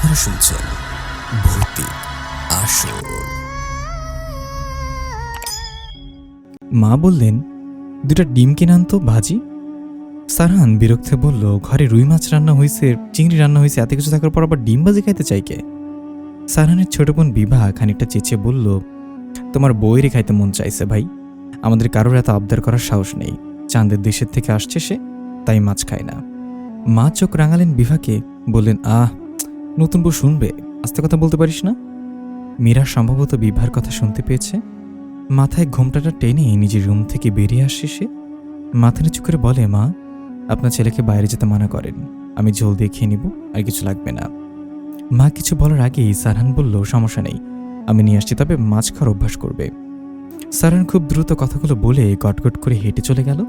আপনারা শুনছেন ভৌতিক আসর। মা বললেন, দুটা ডিম কিনে আনতো ভাজি। সারহান বিরক্তে বলল, ঘরে রুই মাছ রান্না হয়েছে, চিংড়ি রান্না হয়েছে, এত কিছু থাকার পর আবার ডিম ভাজি খাইতে চাই কে? সারহানের ছোট বোন বিভা খানিকটা চেঁচিয়ে বলল, তোমার বইয়েরই খাইতে মন চাইছে ভাই, আমাদের কারোর এত আবদার করার সাহস নেই। চাঁদের দেশের থেকে আসছে সে, তাই মাছ খায় না। মা চোখ রাঙালেন বিভাকে, বললেন, নতুন বউ শুনবে, আস্তে কথা বলতে পারিস না? মীরা সম্ভবত বিভার কথা শুনতে পেয়েছে। মাথায় ঘোমটাটা টেনে নিজের রুম থেকে বেরিয়ে আসে সে। মাথা নিচু করে বলে, মা, আপনার ছেলেকে বাইরে যেতে মানা করেন, আমি ঝোল দিয়ে খেয়ে নিব, আর কিছু লাগবে না। মা কিছু বলার আগেই সারহান বলল, সমস্যা নেই, আমি নিয়ে আসছি, তবে মাছ খাওয়ার অভ্যাস করবে। সারহান খুব দ্রুত কথাগুলো বলে গটগট করে হেঁটে চলে গেল।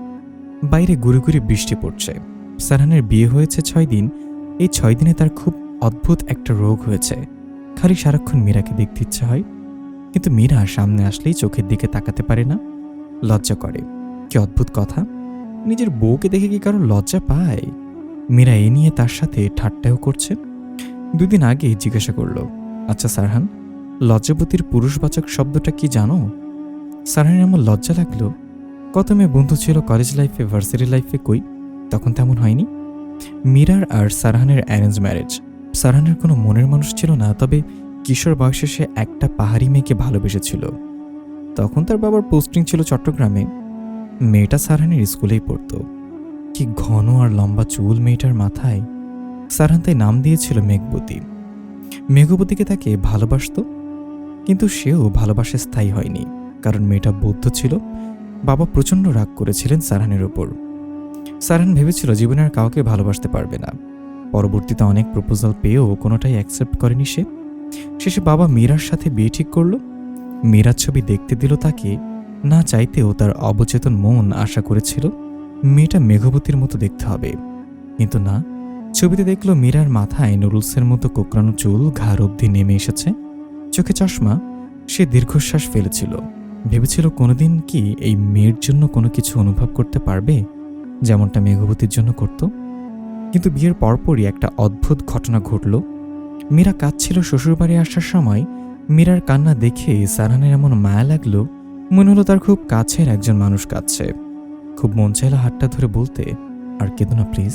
বাইরে গুড়ি গুড়ি বৃষ্টি পড়ছে। সারহানের বিয়ে হয়েছে 6 দিন। এই 6 দিনে তার খুব অদ্ভুত একটা রোগ হয়েছে, খালি সারাক্ষণ মীরাকে দেখতে ইচ্ছা হয়, কিন্তু মীরা সামনে আসলেই চোখের দিকে তাকাতে পারে না, লজ্জা করে। কি অদ্ভুত কথা, নিজের বউকে দেখে কি কারো লজ্জা পায়? মীরা এ নিয়ে তার সাথে ঠাট্টাও করছে। 2 দিন আগে জিজ্ঞাসা করল, আচ্ছা সারহান, লজ্জাবতীর পুরুষবাচক শব্দটা কি জানো? সারহানের এমন লজ্জা লাগলো, কত মেয়ে বন্ধু ছিল কলেজ লাইফে, ভার্সিটি লাইফে, কই তখন তেমন হয়নি। মীরার আর সারহানের অ্যারেঞ্জ ম্যারেজ। সারহানের কোনো মনের মানুষ ছিল না, তবে কিশোর বয়সে সে একটা পাহাড়ি মেয়েকে ভালোবেসেছিল। তখন তার বাবার পোস্টিং ছিল চট্টগ্রামে। মেয়েটা সারহানের স্কুলেই পড়তো। কি ঘন আর লম্বা চুল মেয়েটার মাথায়। সারহান তাই নাম দিয়েছিল মেঘবতী। মেঘবতীকে তাকে ভালোবাসত, কিন্তু সেও ভালোবাসা স্থায়ী হয়নি, কারণ মেয়েটা বৌদ্ধ ছিল। বাবা প্রচণ্ড রাগ করেছিলেন সারহানের ওপর। সারহান ভেবেছিল জীবনে আর কাউকে ভালোবাসতে পারবে না। পরবর্তীতে অনেক প্রপোজাল পেয়েও কোনোটাই অ্যাকসেপ্ট করেনি সে। শেষে বাবা মীরার সাথে বিয়ে ঠিক করল। মীরার ছবি দেখতে দিল তাকে, না চাইতেও তার অবচেতন মন আশা করেছিল মেয়েটা মেঘবতীর মতো দেখতে হবে, কিন্তু না। ছবিতে দেখল মীরার মাথায় নুডলসের মতো কোঁকড়ানো চুল ঘাড় অবধি নেমে এসেছে, চোখে চশমা। সে দীর্ঘশ্বাস ফেলেছিল, ভেবেছিল কোনোদিন কি এই মেয়ের জন্য কোনো কিছু অনুভব করতে পারবে যেমনটা মেঘবতীর জন্য করত। কিন্তু বিয়ের পরপরই একটা অদ্ভুত ঘটনা ঘটল। মীরা কাঁদছিল শ্বশুরবাড়ি আসার সময়। মীরার কান্না দেখে সারহানের এমন মায়া লাগলো, মনে হলো তার খুব কাছের একজন মানুষ কাঁদছে। খুব মন চাইলো হাতটা ধরে বলতে, আর কেঁদো না প্লিজ।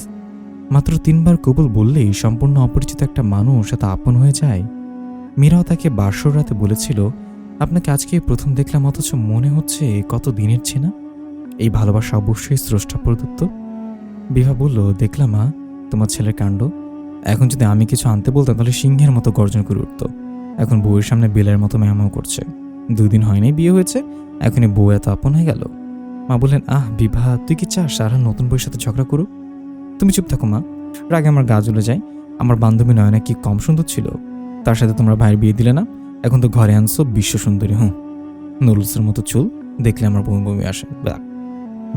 মাত্র 3 বার কবুল বললেই সম্পূর্ণ অপরিচিত একটা মানুষ এত আপন হয়ে যায়। মীরাও তাকে বাসর রাতে বলেছিল, আপনাকে আজকে প্রথম দেখলাম, অথচ মনে হচ্ছে কত দিনের চেনা। এই ভালোবাসা অবশ্যই স্রষ্টা প্রদত্ত। বিভা বলল, দেখলাম মা, তোমার ছেলের কাণ্ড। এখন যদি আমি কিছু আনতে বলতাম তাহলে সিংহের মতো গর্জন করে উঠত। এখন বউয়ের সামনে বেলের মতো ম্যামাও করছে। 2 দিন হয়নি বিয়ে হয়েছে, এখনই বউ এত আপন হয়ে গেল। মা বললেন, বিভা, তুই কি চাস সারহান নতুন বউয়ের সাথে ঝগড়া করুক? তুমি চুপ থাকো মা, রাগে আমার গা জ্বলে যায়। আমার বান্ধবী নয়না কি কম সুন্দর ছিল? তার সাথে তোমরা ভাইয়ের বিয়ে দিলে না, এখন তো ঘরে আনছো বিশ্ব সুন্দরী। নুডলসের মতো চুল, দেখলে আমার বমি বমি আসে।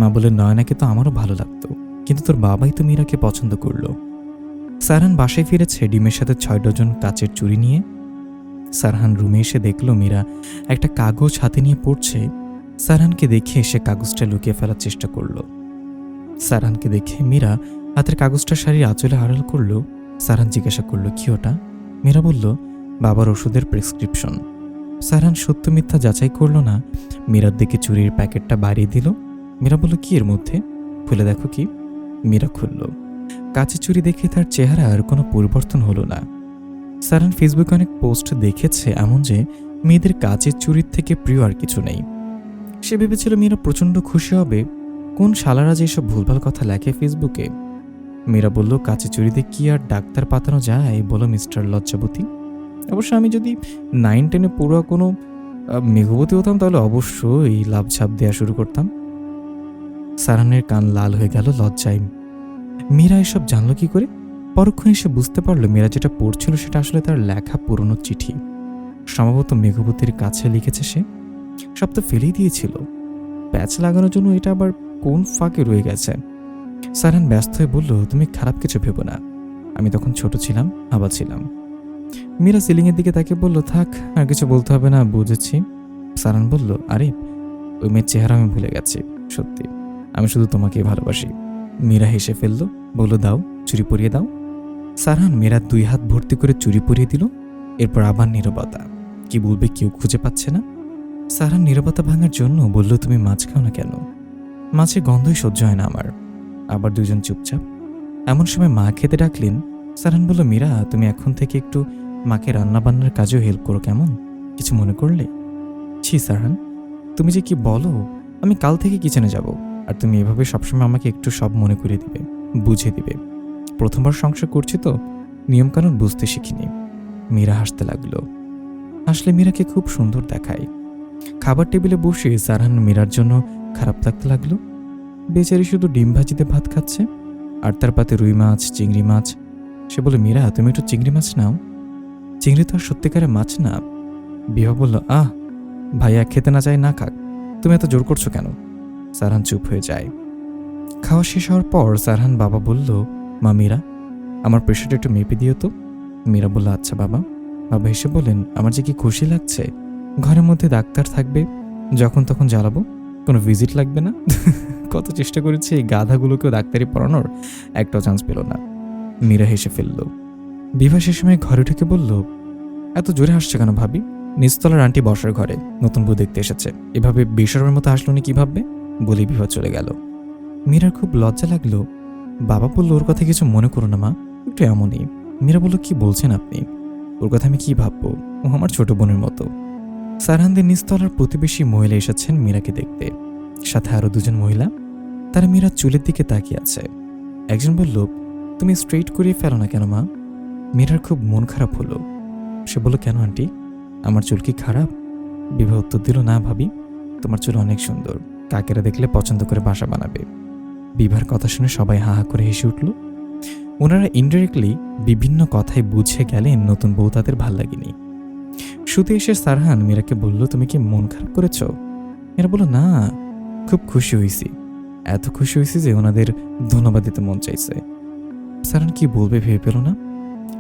মা বললেন, নয়নাকে তো আমারও ভালো লাগতো, কিন্তু তোর বাবাই তো মীরাকে পছন্দ করলো। সারহান বাসায় ফিরেছে ডিমের সাথে 6 ডজন কাচের চুড়ি নিয়ে। সারহান রুমে এসে দেখল মীরা একটা কাগজ হাতে নিয়ে পড়ছে। সারহানকে দেখে সে কাগজটা লুকিয়ে ফেলার চেষ্টা করল। সারহানকে দেখে মীরা হাতের কাগজটা শাড়ির আঁচলে আড়াল করল। সারহান জিজ্ঞাসা করল, কি ওটা? মীরা বলল, বাবার ওষুধের প্রেসক্রিপশন। সারহান সত্য মিথ্যা যাচাই করল না, মীরার দিকে চুরির প্যাকেটটা বাড়িয়ে দিল। মীরা বলল, কি এর মধ্যে? খুলে দেখো কি। মীরা খুলল। কাচের চুড়ি দেখে তার চেহারার কোনো পরিবর্তন হলো না। সারহান ফেসবুকে অনেক পোস্ট দেখেছে এমন যে মেয়েদের কাচের চুড়ির থেকে প্রিয় আর কিছু নেই। সে ভেবেছিল মীরা প্রচণ্ড খুশি হবে, কোন শালারা যে এসব ভুলভাল কথা লেখে ফেসবুকে। মীরা বলল, কাচের চুড়িতে কি আর ডাক্তার পাতানো যায় বলো মিস্টার লজ্জাবতী? অবশ্য আমি যদি 9-10-এ পড়ুয়া কোনো মেঘবতী হতাম তাহলে অবশ্যই লাভ ঝাপ দেওয়া শুরু করতাম। সারহানের কান লাল হয়ে গেল লজ্জায়। মীরা এসব জানলো কি করে? পরক্ষণে সে বুঝতে পারলো মীরা যেটা পড়ছিল সেটা আসলে তার লেখা পুরনো চিঠি। সম্ভবত মেঘবতীর কাছে লিখেছে সে। সব তো ফেলেই দিয়েছিল, প্যাচ লাগানোর জন্য এটা আবার কোন ফাঁকে রয়ে গেছে। সারহান ব্যস্ত হয়ে বলল, তুমি খারাপ কিছু ভেবো না, আমি তখন ছোট ছিলাম, আবার ছিলাম। মীরা সিলিংয়ের দিকে তাকে বলল, থাক, আর কিছু বলতে হবে না, বুঝেছি। সারহান বলল, আরে ওই মেয়ের চেহারা আমি ভুলে গেছি, সত্যি আমি শুধু তোমাকেই ভালোবাসি। মীরা হেসে ফেলল, বলল, দাও, চুরি পরিয়ে দাও। সারহান মীরার 2 হাত ভর্তি করে চুরি পরিয়ে দিল। এরপর আবার নীরবতা। কি বলবে কেউ খুঁজে পাচ্ছে না। সারহান নীরবতা ভাঙার জন্য বলল, তুমি মাছ খাও না কেন? মাছের গন্ধই সহ্য হয় না আমার। আবার দুজন চুপচাপ। এমন সময় মা খেতে ডাকলেন। সারহান বলল, মীরা, তুমি এখন থেকে একটু মাকে রান্নাবান্নার কাজেও হেল্প করো, কেমন? কিছু মনে করলে? ছি সারহান, তুমি যে কি বলো। আমি কাল থেকে কিচেনে যাব, আর তুমি এভাবে সবসময় আমাকে একটু সব মনে করিয়ে দিবে, বুঝে দিবে। প্রথমবার সংসার করছি তো, নিয়মকানুন বুঝতে শিখিনি। মীরা হাসতে লাগলো। হাসলে মীরাকে খুব সুন্দর দেখায়। খাবার টেবিলে বসে সারহান মীরার জন্য খারাপ লাগতে লাগলো। বেচারি শুধু ডিম ভাজিতে ভাত খাচ্ছে, আর তার পাতে রুই মাছ, চিংড়ি মাছ। সে বলে, মীরা, তুমি একটু চিংড়ি মাছ নাও। চিংড়ি তো আর সত্যিকারের মাছ না। বিভা বলল, ভাইয়া খেতে না চায় না খাক, তুমি এত জোর করছো কেন? সারহান চুপ হয়ে যায়। খাওয়া শেষ হওয়ার পর সারহান বাবা বলল, মা, মীরা, আমার প্রেশারটা একটু মেপে দিও তো। মীরা বলল, আচ্ছা বাবা। বাবা এসে বলেন, আমার যে কি খুশি লাগছে। ঘরের মধ্যে ডাক্তার থাকবে, যখন তখন জ্বালাবো, কোনো ভিজিট লাগবে না। কত চেষ্টা করেছি এই গাধাগুলোকেও ডাক্তারি পড়ানোর, একটাও চান্স পেল না। মীরা হেসে ফেলল। বিভা সে সময় ঘরে ঢুকে বলল, এত জোরে হাসছে কেন ভাবি? নিচতলার আন্টি বসার ঘরে নতুন বউ দেখতে এসেছে, এভাবে বেশরমের মতো হাসলো নি কি ভাববে? বলে বিভা চলে গেল। মীরার খুব লজ্জা লাগলো। বাবা বলল, ওর কথা কিছু মনে করো না মা, একটু এমনই। মীরা বলল, কি বলছেন আপনি? ওর কথা আমি কি ভাববো, ও আমার ছোট বোনের মতো। সারহানদের নিচতলার প্রতিবেশী মহিলা এসেছেন মীরাকে দেখতে, সাথে আরো 2জন মহিলা। তারা মীরার চুলের দিকে তাকিয়ে আছে। একজন বলল, তুমি স্ট্রেইট করিয়ে ফেলো না কেন মা? মীরার খুব মন খারাপ হলো। সে বলল, কেন আন্টি, আমার চুল কি খারাপ? বিভা উত্তর দিল, না ভাবি, তোমার চুল অনেক সুন্দর, কাকেরা দেখলে পছন্দ করে বাসা বানাবে। বিভার কথা শুনে সবাই হা হা করে হেসে উঠল। ওনারা ইনডাইরেক্টলি বিভিন্ন কথায় বুঝে গেলেন নতুন বউ তাদের ভাল লাগেনি। শুতে এসে সারহান মীরাকে বলল, তুমি কি মন খারাপ করেছ? মীরা বলল, না, খুব খুশি হয়েছি, এত খুশি হয়েছি যে ওনাদের ধন্যবাদ দিতে মন চাইছে। সারহান কি বলবে ভেবে পেল না।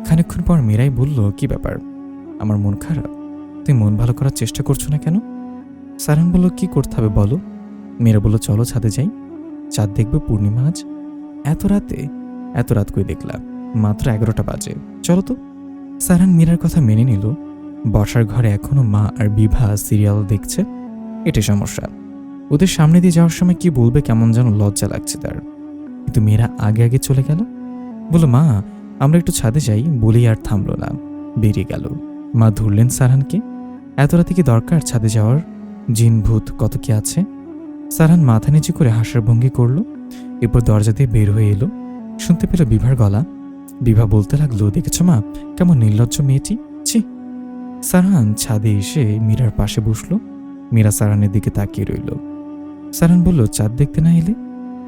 খানিকক্ষণ পর মীরাই বলল, কি ব্যাপার, আমার মন খারাপ? তুমি মন ভালো করার চেষ্টা করছো না কেন? সারহান বলল, কি করতে হবে বলো। মীরা বলল, চলো ছাদে যাই, চাঁদ দেখবে পূর্ণিমা আজ। এত রাতে? এত রাত করে দেখলাম, মাত্র 11টা বাজে, চলো তো। সারহান মীরার কথা মেনে নিল। বসার ঘরে এখনো মা আর বিভা সিরিয়াল দেখছে। এটাই সমস্যা, ওদের সামনে দিয়ে যাওয়ার সময় কি বলবে কেমন যেন লজ্জা লাগছে তার। কিন্তু মেয়েরা আগে আগে চলে গেল। বলল, মা, আমরা একটু ছাদে যাই, বলেই আর থামলো না, বেরিয়ে গেল। মা ধরলেন সারহানকে। এত রাতে কি দরকার ছাদে যাওয়ার? জিন ভূত কত কি আছে। সারহান মাথা নিচু করে হাসার ভঙ্গি করল। এরপর দরজা দিয়ে বের হয়ে এলো। শুনতে পেল বিভার গলা। বিভা বলতে লাগলো, দেখেছ মা, কেমন নির্লজ্জ মেয়েটি, ছি। সারহান ছাদে এসে মীরার পাশে বসলো। মীরা সারহানের দিকে তাকিয়ে রইল। সারহান বলল, চাঁদ দেখতে না এলে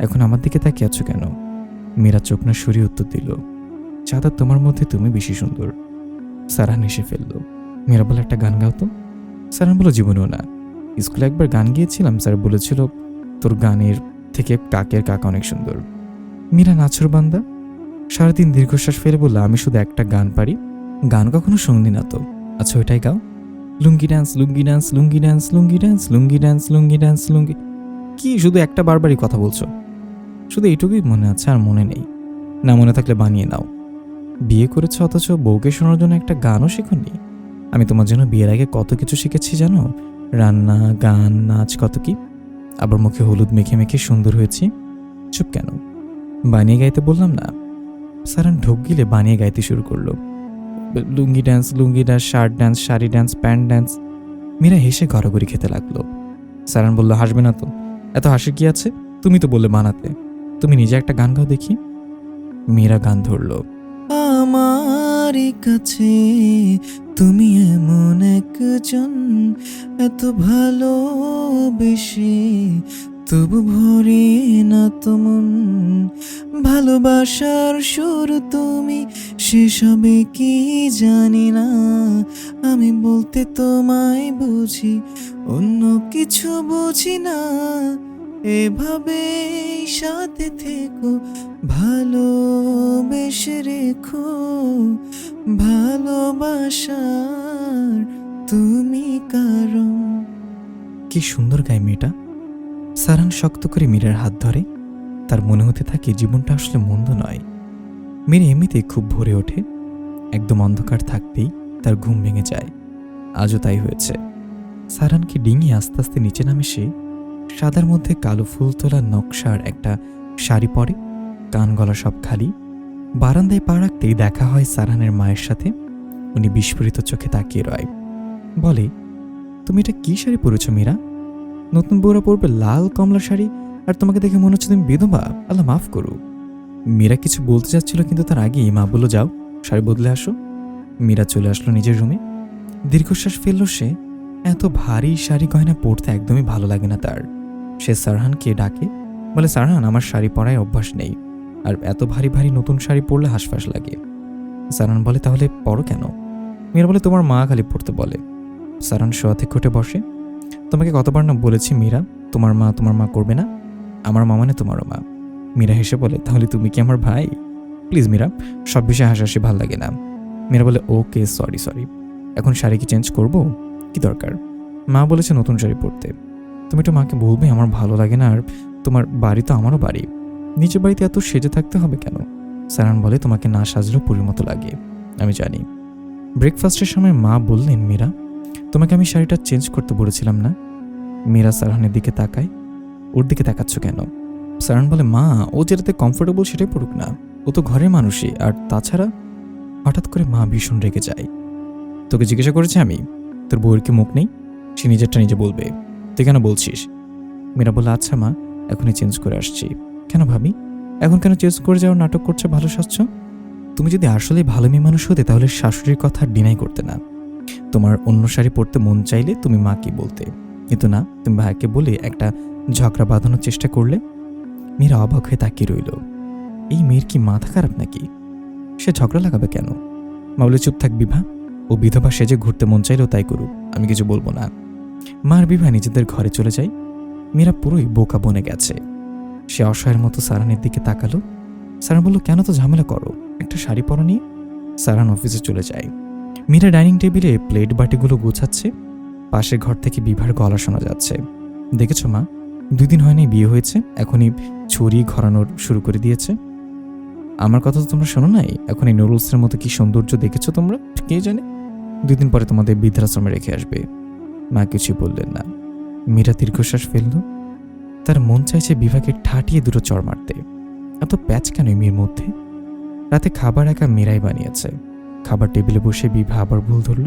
এখন আমার দিকে তাকিয়ে আছো কেন? মীরা চোখ না সরিয়ে উত্তর দিল, চাঁদ আর তোমার মধ্যে তুমি বেশি সুন্দর। সারহান হেসে ফেলল। মীরা বলে, একটা গান গাও তো। সারহান বলল, জীবনেও না, স্কুলে একবার গান গিয়েছিলাম, স্যার বলেছিল তোর গানের থেকে কাকের কাকা অনেক সুন্দর। মীরা নাছর বান্দা সারাদিন দীর্ঘশ্বাস ফেলে বলল, আমি শুধু একটা গান পারি। গান কখনো শুনলি না তো? আচ্ছা ওইটাই গাও। লুঙ্গি dance, lungi dance, lungi dance, lungi dance, lungi dance, lungi dance, লুঙ্গি। কি শুধু একটা বারবারই কথা বলছো? শুধু এইটুকুই মনে আছে, আর মনে নেই? না মনে থাকলে বানিয়ে নাও। বিয়ে করেছো অথচ বউকে শোনার জন্য একটা গানও শেখনি? আমি তোমার জন্য বিয়ের আগে কত কিছু শিখেছি জানো, রান্না, গান, নাচ, কত কি। আবার মুখে হলুদ মেখে মেখে সুন্দর হয়েছি। চুপ কেন, বানিয়ে গাইতে বললাম না? সারহান ঢোক গিলে বানিয়ে গাইতে শুরু করলো, lungi dance, lungi dance, shirt dance, sari dance, pant dance. Meera হেসে গড়াগড়ি খেতে লাগলো। সারহান বলল, হাসবে না তো, এত হাসি কি আছে? তুমি তো বললে বানাতে, তুমি নিজে একটা গান গাও দেখি। মীরা গান ধরলো, আমার কাছে তুমি এমন একজন, এত ভালোবেসে তবু ভরে না তোমন, ভালোবাসার সুর তুমি, সেসবে কি জানি না, আমি বলতে তোমায় বুঝি, অন্য কিছু বুঝি না, এভাবে সাথে থেকো, ভালোবেসে রেখো, ভালোবাসার তুমি কারণ। কি সুন্দর গায় মেয়েটা। সারহান শক্ত করে মীরার হাত ধরে। তার মনে হতে থাকে জীবনটা আসলে মন্দ নয়, মীরা এমনিতেই খুব ভোরে ওঠে। একদম অন্ধকার থাকতেই তার ঘুম ভেঙে যায়। আজও তাই হয়েছে। সারানকে ডিঙিয়ে আস্তে আস্তে নিচে নামে সে। সাদার মধ্যে কালো ফুল তোলা নকশার একটা শাড়ি পরে, কান গলা সব খালি। বারান্দায় পা রাখতেই দেখা হয় সারানের মায়ের সাথে। উনি বিস্ফোরিত চোখে তাকিয়ে রয়। বলে, তুমি এটা কি শাড়ি পরেছ মীরা? নতুন বউরা পরবে লাল কমলা শাড়ি, আর তোমাকে দেখে মনে হচ্ছে তুমি বিধবা। আল্লাহ মাফ করু। মীরা কিছু বলতে যাচ্ছিল, কিন্তু তার আগেই মা বলল, যাও শাড়ি বদলে আসো। মীরা চলে আসলো নিজের রুমে। দীর্ঘশ্বাস ফেলল সে। এত ভারী শাড়ি গয়না পরতে একদমই ভালো লাগে না তার। সে সারহানকে ডাকে, বলে, সারহান, আমার শাড়ি পরায় অভ্যাস নেই, আর এত ভারী ভারী নতুন শাড়ি পরলে হাঁসফাঁস লাগে। সারহান বলে, তাহলে পরো কেন? মীরা বলে, তোমার মা খালি পড়তে বলে। সারহান শোয়া থেকে উঠে বসে। তোমাকে কতবার না বলেছি মীরা, তোমার মা করবে না। আমার মা মানে তোমারও মা। মীরা হেসে বলে, তাহলে তুমি কি আমার ভাই? প্লিজ মীরা, সব বিষয়ে হাসাহাসি ভাল লাগে না। মীরা বলে, ওকে সরি। এখন শাড়ি কি চেঞ্জ করবো? কি দরকার? মা বলেছে নতুন শাড়ি পরতে। তুমি একটু মাকে বলবে আমার ভালো লাগে না, আর তোমার বাড়ি তো আমারও বাড়ি। নিজের বাড়িতে এত সেজে থাকতে হবে কেন? সারহান বলে, তোমাকে না সাজলেও পুরীর মতো লাগে, আমি জানি। ব্রেকফাস্টের সময় মা বললেন, মীরা, তোমাকে আমি শাড়িটা চেঞ্জ করতে বলেছিলাম না? মীরা সারহানের দিকে তাকায়। ওর দিকে তাকাচ্ছ কেন? সারহান বলে, মা, ও যেটাতে কমফোর্টেবল সেটাই পড়ুক না, ও তো ঘরের মানুষই। আর তাছাড়া হঠাৎ করে মা ভীষণ রেগে যায়। তোকে জিজ্ঞাসা করেছি আমি, তোর বউয়ের কি মুখ নেই? সে নিজেরটা নিজে বলবে, তুই কেন বলছিস? মীরা বলে, আচ্ছা মা, এখনই চেঞ্জ করে আসছি। কেন ভাবি, এখন কেন চেঞ্জ করে যাওয়ার নাটক করছে? ভালো সাজছ। তুমি যদি আসলে ভালো মেয়ে মানুষ হতে তাহলে শাশুড়ির কথা ডিনাই করতে না। তোমার অন্য শাড়ি পরতে মন চাইলে তুমি মাকে বলতে, কিন্তু না, তুমি ভাইকে বলে একটা ঝগড়া বাঁধানোর চেষ্টা করলে। মীরা অবাক হয়ে তাকিয়ে রইল। এই মেয়ের কি মাথা খারাপ নাকি? সে ঝগড়া লাগাবে কেন? মা বলে, চুপ থাক বিভা, ও বিধবা সেজে ঘুরতে মন চাইলেও তাই করুক, আমি কিছু বলবো না। মা আর বিভা নিজেদের ঘরে চলে যায়। মীরা পুরোই বোকা বনে গেছে। সে অসহায়ের মতো সারানের দিকে তাকালো। সারান বলল, কেন তো ঝামেলা করো, একটা শাড়ি পরো নিয়ে। সারান অফিসে চলে যায়। মীরা ডাইনিং টেবিলে প্লেট বাটিগুলো গোছাচ্ছে। পাশের ঘর থেকে বিভার গলা শোনা যাচ্ছে। দেখেছ মা, 2 দিন হয়নি বিয়ে হয়েছে, এখনই ছড়ি ঘরানোর শুরু করে দিয়েছে। আমার কথা তো তোমরা শোনো নাই? এখন এই নুডলসের মতো কি সৌন্দর্য দেখেছো তোমরা? কে জানে 2 দিন পরে তোমাদের বৃদ্ধাশ্রমে রেখে আসবে। মা কিছুই বললেন না। মীরা দীর্ঘশ্বাস ফেলল। তার মন চাইছে বিভাকে ঠাটিয়ে 2টো চড় মারতে। এত প্যাচ কেন এই মেয়ের মধ্যে? রাতে খাবার একা মীরাই বানিয়েছে। খাবার টেবিলে বসে বিভা আবার ভুল ধরল।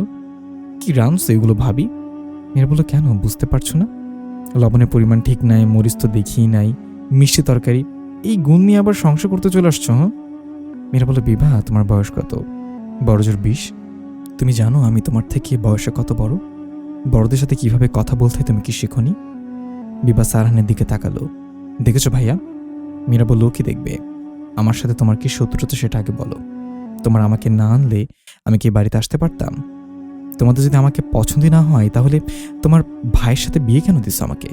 কি রাঁধছো এগুলো ভাবি? মীরা বলল, কেন বুঝতে পারছো না? লবণের পরিমাণ ঠিক নাই, মরিচ তো দেখিই নাই, মিষ্টি তরকারি, এই গুণ নিয়ে আবার সংসার করতে চলে আসছো? হ্যাঁ। মীরা বলল, বিভা, তোমার বয়স কত? বড়জোর 20। তুমি জানো আমি তোমার থেকে বয়সে কত বড়? বড়দের সাথে কিভাবে কথা বলতে তুমি কি শেখনি? বিভা সারহানের দিকে তাকালো। দেখেছো ভাইয়া? মীরা বলল, কি দেখবে? আমার সাথে তোমার কি শত্রুতা সেটা আগে বলো। তোমার আমাকে না আনলে আমি কি বাড়িতে আসতে পারতাম? তোমাদের যদি আমাকে পছন্দই না হয় তাহলে তোমার ভাইয়ের সাথে বিয়ে কেন দিছো আমাকে?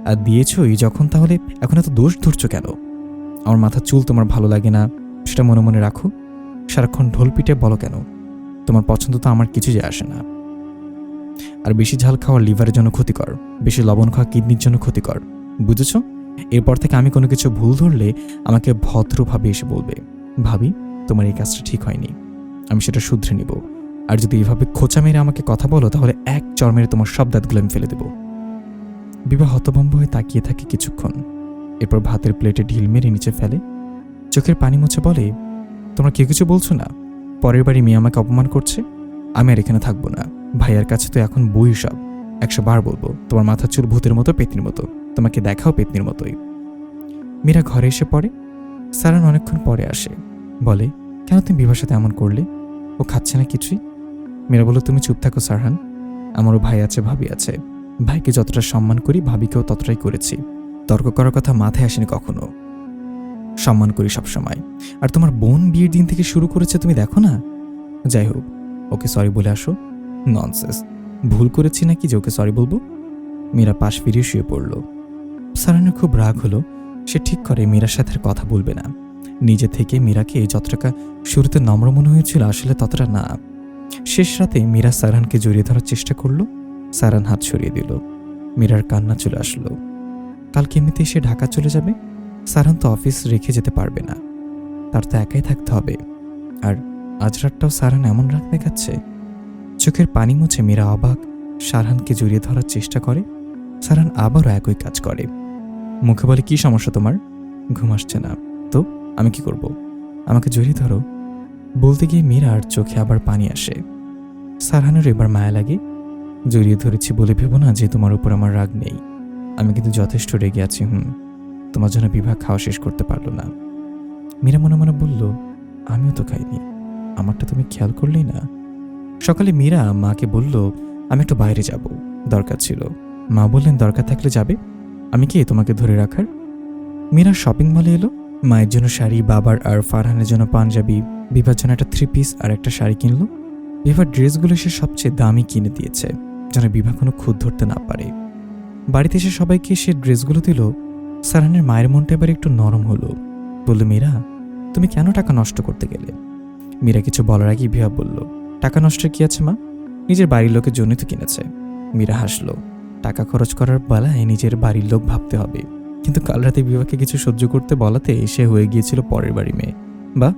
আর দিয়েছই যখন, তাহলে এখন এত দোষ ধরছো কেন? আমার মাথার চুল তোমার ভালো লাগে না, সেটা মনে মনে রাখো। সারাক্ষণ ঢোল পিটে বলো কেন? তোমার পছন্দ তো আমার কিছু যায় আসে না। আর বেশি ঝাল খাওয়া লিভারের জন্য ক্ষতিকর, বেশি লবণ খাওয়া কিডনির জন্য ক্ষতিকর, বুঝেছ? এরপর থেকে আমি কোনো কিছু ভুল ধরলে আমাকে ভদ্রভাবে এসে বলবে, ভাবি, তোমার এই কাজটা ঠিক হয়নি, আমি সেটা শুধরে নিব। আর যদি এভাবে খোঁচা মেরে আমাকে কথা বলো তাহলে এক চড় মেরে তোমার সব দাঁতগুলো আমি ফেলে দেব। বিভা হতভম্ব হয়ে তাকিয়ে থাকে কিছুক্ষণ। এরপর ভাতের প্লেটে ঢিল মেরে নিচে ফেলে। চোখের পানি মুছে বলে, তোমরা কেউ কিছু বলছো না? পরের বাড়ি মেয়ে আমাকে অপমান করছে, আমি আর এখানে থাকবো না। ভাইয়ার কাছে তো এখন বই সব। 100 বার বলবো, তোমার মাথার চুল ভূতের মতো, পেতনির মতো, তোমাকে দেখাও পেতনির মতোই। মীরা ঘরে এসে পড়ে। সারান অনেকক্ষণ পরে আসে। বলে, কেন তুমি বিভার সাথে এমন করলে? ও খাচ্ছে না কিছুই। মীরা বলল, তুমি চুপ থাকো সারহান, আমারও ভাই আছে, ভাবি আছে। ভাইকে যতটা সম্মান করি ভাবিকেও ততটাই করেছি। তর্ক করার কথা মাথায় আসেনি কখনো। সম্মান করি সবসময়। আর তোমার বোন বিয়ের দিন থেকে শুরু করেছে, তুমি দেখো না? যাই হোক, ওকে সরি বলে আসো। ননসেন্স, ভুল করেছি নাকি যে ওকে সরি বলবো? মীরা পাশ ফিরিয়ে শুয়ে পড়ল। সারানের খুব রাগ হলো। সে ঠিক করে মীরার সাথে আর কথা বলবে না। নিজে থেকে মীরাকে যতটা শুরুতে নম্র মনে হয়েছিল আসলে ততটা না। শেষ রাতে মীরা সারহানকে জড়িয়ে ধরার চেষ্টা করলো। সারহান হাত সরিয়ে দিল। মীরার কান্না চলে আসলো। কালকে এমনিতেই সে ঢাকা চলে যাবে। সারহান তো অফিস রেখে যেতে পারবে না। তার তো একাই থাকতে হবে। আর আজ রাতটাও সারহান এমন রাত দেখাচ্ছে। চোখের পানি মুছে মীরা অবাক সারহানকে জড়িয়ে ধরার চেষ্টা করে। সারহান আবারও একই কাজ করে, মুখে বলে, কি সমস্যা তোমার? ঘুম আসছে না তো আমি কি করব? আমাকে জড়িয়ে ধরো। বলতে গিয়ে মীরার চোখে আবার পানি আসে। সারহানের এবার মায়া লাগে। জড়িয়ে ধরেছি বলে ভেবো না যে তোমার উপর আমার রাগ নেই। আমি কিন্তু যথেষ্ট রেগে আছি। তোমার জন্য বিভা খাওয়া শেষ করতে পারলো না। মীরা মনে মনে বলল, আমিও তো খাইনি, আমারটা তুমি খেয়াল করলেই না। সকালে মীরা মাকে বলল, আমি একটু বাইরে যাব, দরকার ছিল। মা বললেন, দরকার থাকলে যাবে, আমি কি তোমাকে ধরে রাখার? মীরা শপিং মলে এলো। মায়ের জন্য শাড়ি, বাবার আর ফারহানের জন্য পাঞ্জাবি, বিভার জন্য একটা 3 পিস আর একটা শাড়ি কিনলো। বিভার ড্রেসগুলো সে সবচেয়ে দামি কিনে দিয়েছে, যেন বিভা কোনো খুঁত ধরতে না পারে। বাড়িতে এসে সবাইকে সে ড্রেসগুলো দিল। সারহানের মায়ের মনটা এবার একটু নরম হলো। বলল, মীরা, তুমি কেন টাকা নষ্ট করতে গেলে? মীরা কিছু বলার আগেই বিভা বলল, টাকা নষ্টের কি আছে মা? নিজের বাড়ির লোকের জন্যই তো কিনেছে। মীরা হাসলো। টাকা খরচ করার বেলায় নিজের বাড়ির লোক ভাবতে হবে, কিন্তু কাল রাতে বিভাকে কিছু সহ্য করতে বলাতে সে হয়ে গিয়েছিল পরের বাড়ি মেয়ে। বা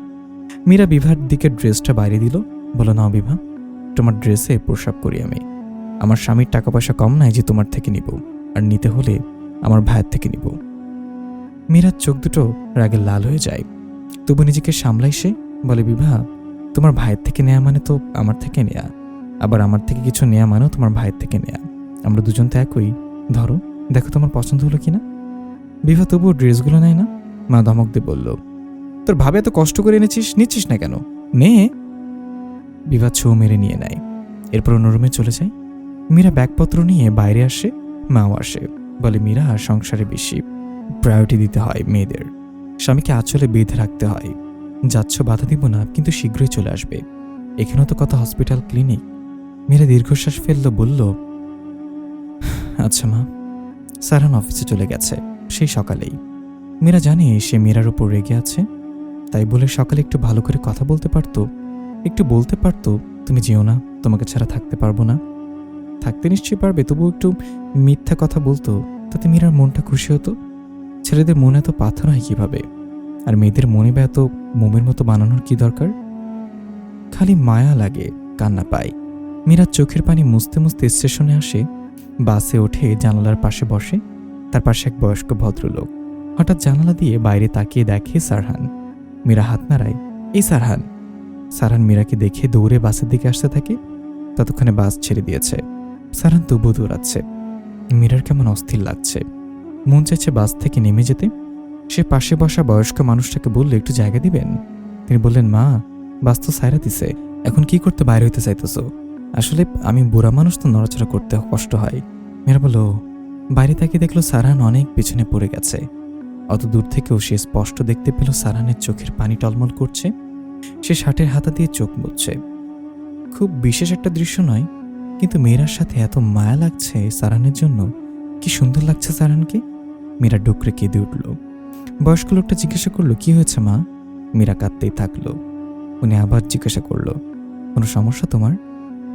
মীরা বিভার দিকে ড্রেসটা বাইরে দিল। বলো, নাও বিভা, তোমার ড্রেসে প্রসাব করি আমি। আমার স্বামীর টাকা পয়সা কম নাই যে তোমার থেকে নিব, আর নিতে হলে আমার ভাইয়ের থেকে নিব। মীরার চোখ দুটো রাগে লাল হয়ে যায়, তবু নিজেকে সামলাই সে। বলে, বিভা, তোমার ভাইয়ের থেকে নেয়া মানে তো আমার থেকে নেয়া, আবার আমার থেকে কিছু নেয়া মানেও তোমার ভাইয়ের থেকে নেয়া। আমরা দুজন তো একই। ধরো, দেখো তোমার পছন্দ হলো কিনা। বিভা তবুও ড্রেসগুলো নেয় না। মা ধমক দিয়ে বলল, তোর ভাবে এত কষ্ট করে এনেছিস, নিচ্ছিস না কেন? নে। বিভা ছৌ মেরে নিয়ে নেয়। এরপর অন্য রুমে চলে যায়। মীরা ব্যাগপত্র নিয়ে বাইরে আসে। মাও আসে। বলে, মীরা, সংসারে বেশি প্রায়োরিটি দিতে হয় মেয়েদের। স্বামীকে আঁচলে বেঁধে রাখতে হয়। যাচ্ছ, বাধা দিব না, কিন্তু শীঘ্রই চলে আসবে। এখানেও তো কথা হসপিটাল, ক্লিনিক। মীরা দীর্ঘশ্বাস ফেলল, বলল, আচ্ছা মা। সারহান অফিসে চলে গেছে সেই সকালেই। মীরা জানে সে মীরার উপর রেগে আছে, তাই বলে সকালে একটু ভালো করে কথা বলতে পারতো, একটু বলতে পারতো, তুমি যেও না, তোমাকে ছাড়া থাকতে পারবো না। থাকতে নিশ্চয়ই পারবে, তবু একটু মিথ্যা কথা বলতো, তাতে মীরার মনটা খুশি হতো। ছেলেদের মনে এত পাথর হয় কিভাবে, আর মেয়েদের মনে বা এত মোমের মতো বানানোর কি দরকার? খালি মায়া লাগে, কান্না পায়। মীরা চোখের পানি মুছতে মুছতে স্টেশনে আসে। বাসে ওঠে, জানালার পাশে বসে। তার পাশে এক বয়স্ক ভদ্রলোক। হঠাৎ জানালা দিয়ে বাইরে তাকিয়ে দেখে সারহান। মীরা হাত নাড়ায়, এই সারহান। সারহান মীরাকে দেখে দৌড়ে বাসের দিকে আসতে থাকে। ততক্ষণে বাস ছেড়ে দিয়েছে। সারহান তবু দৌড়াচ্ছে। মীরার কেমন অস্থির লাগছে, মন চাইছে বাস থেকে নেমে যেতে। সে পাশে বসা বয়স্ক মানুষটাকে বললে, একটু জায়গা দিবেন? তিনি বললেন, মা, বাস তো সাইরা দিছে, এখন কি করতে বাইরে হইতে চাইতেছো? আসলে আমি বুড়া মানুষ তো, নড়াচড়া করতে কষ্ট হয়। মীরা বলল। বাইরে তাকিয়ে দেখলো সারহান অনেক পিছনে পড়ে গেছে। অত দূর থেকেও সে স্পষ্ট দেখতে পেল সারহানের চোখের পানি টলমল করছে। সে শার্টের হাতা দিয়ে চোখ মুছছে। খুব বিশেষ একটা দৃশ্য নয়, কিন্তু মীরার সাথে এত মায়া লাগছে সারহানের জন্য। কি সুন্দর লাগছে সারহানকে। মীরা ডুকরে কেঁদে উঠল। বয়স্ক লোকটা জিজ্ঞাসা করলো, কি হয়েছে মা? মীরা কাঁদতেই থাকলো। উনি আবার জিজ্ঞাসা করলো, কোনো সমস্যা তোমার?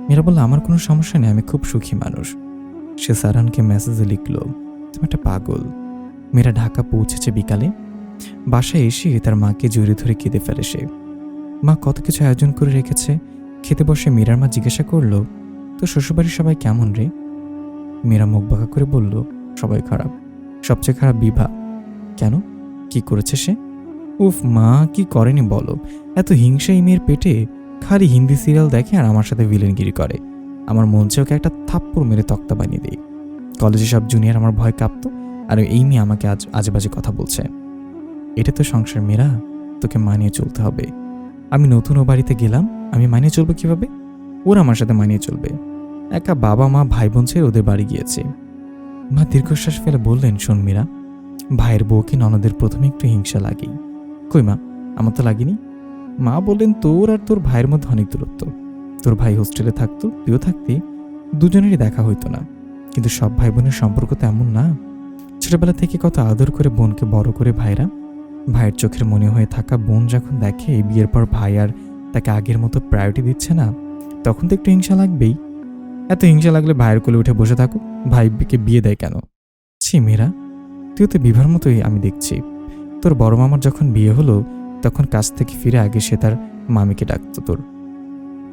মীরা বলল, আমার কোনো সমস্যা নেই, আমি খুব সুখী মানুষ। সে সারহানকে মেসেজে লিখল, তুমি একটা পাগল। মীরা ঢাকা পৌঁছেছে বিকালে। বাসায় এসে তার মাকে জড়িয়ে ধরে কেঁদে ফেলে সে। মা কত কিছু আয়োজন করে রেখেছে। খেতে বসে মীরার মা জিজ্ঞাসা করলো, তো শ্বশুরবাড়ির সবাই কেমন রে? মীরা মুখ বাঁকা করে বলল, সবাই খারাপ, সবচেয়ে খারাপ বিভা। কেন, কি করেছে সে? উফ মা, কি করেনি বলো? এত হিংসা এই মেয়ের পেটে। খালি হিন্দি সিরিয়াল দেখে আর আমার সাথে ভিলেনগিরি করে। আমার মন চেয়ে ওকে একটা থাপ্পড় মেরে তক্তা বানিয়ে দেই। কলেজে সব জুনিয়র আমার ভয় কাঁপতো, আর এই মেয়ে আমাকে আজ আজেবাজে কথা বলছে। এটা তো সংসার মীরা, তোকে মানিয়ে চলতে হবে। আমি নতুন ও বাড়িতে গেলাম, আমি মানিয়ে চলবো কিভাবে? ওরা আমার সাথে মানিয়ে চলবে। একা বাবা মা ভাই বোন ছেড়ে ওদের বাড়ি গিয়েছে। মা দীর্ঘশ্বাস ফেলে বললেন, শোন মীরা, ভাইয়ের বউকে ননদের প্রথমে একটু হিংসা লাগেই। কই মা, আমার তো লাগেনি। মা বললেন, তোর আর তোর ভাইয়ের মধ্যে অনেক দূরত্ব। তোর ভাই হোস্টেলে থাকতো, তুইও থাকতি, দুজনেরই দেখা হইতো না। কিন্তু সব ভাই বোনের সম্পর্ক তো এমন না। ছোটবেলা থেকে কত আদর করে বোনকে বড় করে ভাইরা। ভাইয়ের চোখের মনে হয়ে থাকা বোন যখন দেখে বিয়ের পর ভাই আর তাকে আগের মতো প্রায়োরিটি দিচ্ছে না, তখন তো একটু হিংসা লাগবেই। এত হিংসা লাগলে ভাইয়ের কোলে উঠে বসে থাকুক, ভাইকে বিয়ে দেয় কেন? ছি মীরা, তুইও তো বিভার মতোই আমি দেখছি। তোর বড় মামার যখন বিয়ে হলো, তখন কাজ থেকে ফিরে আগে সে তার মামিকে ডাকতো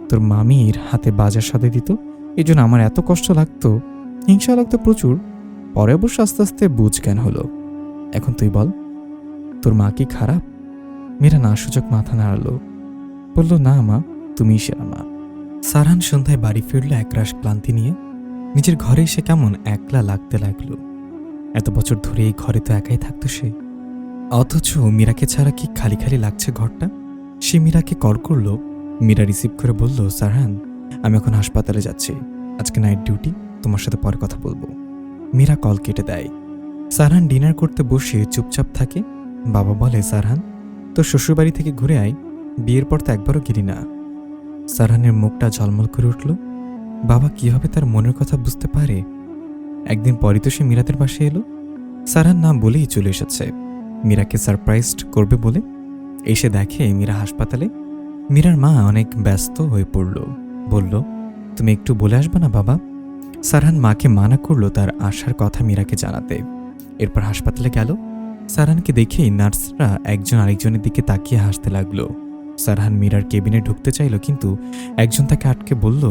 তোর মামির হাতে বাজার সাথে দিত, এই জন্য আমার এত কষ্ট লাগতো, হিংসা লাগতো প্রচুর। পরে অবশ্য আস্তে আস্তে বুঝ জ্ঞান হলো। এখন তুই বল, তোর মা কি খারাপ? মীরা না সূচক মাথা নাড়ালো, বলল, না মা, তুমিই সেরা মা। সারহান সন্ধ্যায় বাড়ি ফিরল একরাশ ক্লান্তি নিয়ে। নিজের ঘরে এসে কেমন একলা লাগতে লাগলো। এত বছর ধরে এই ঘরে তো একাই থাকতো সে, অথচ মীরাকে ছাড়া কি খালি খালি লাগছে ঘরটা। সে মীরাকে কল করলো। মীরা রিসিভ করে বলল, সারহান, আমি এখন হাসপাতালে যাচ্ছি, আজকে নাইট ডিউটি, তোমার সাথে পরে কথা বলবো। মীরা কল কেটে দেয়। সারহান ডিনার করতে বসে চুপচাপ থাকে। বাবা বলে, সারহান, তোর শ্বশুরবাড়ি থেকে ঘুরে আয়, বিয়ের পর তো একবারও গেলি না। সারহানের মুখটা ঝলমল করে উঠল। বাবা কিভাবে তার মনের কথা বুঝতে পারে? একদিন পরই তো সে মীরাদের বাসায় এলো। সারহান নাম বলেই চলে এসেছে মীরাকে সারপ্রাইজড করবে বলে। এসে দেখে মীরা হাসপাতালে। মীরার মা অনেক ব্যস্ত হয়ে পড়ল। বলল, তুমি একটু বলে আসবে না বাবা? সারহান মাকে মানা করলো তার আসার কথা মীরাকে জানাতে। এরপর হাসপাতালে গেল। সারহানকে দেখেই নার্সরা একজন আরেকজনের দিকে তাকিয়ে হাসতে লাগলো। সারহান মীরার কেবিনে ঢুকতে চাইল, কিন্তু একজন তাকে আটকে বলল,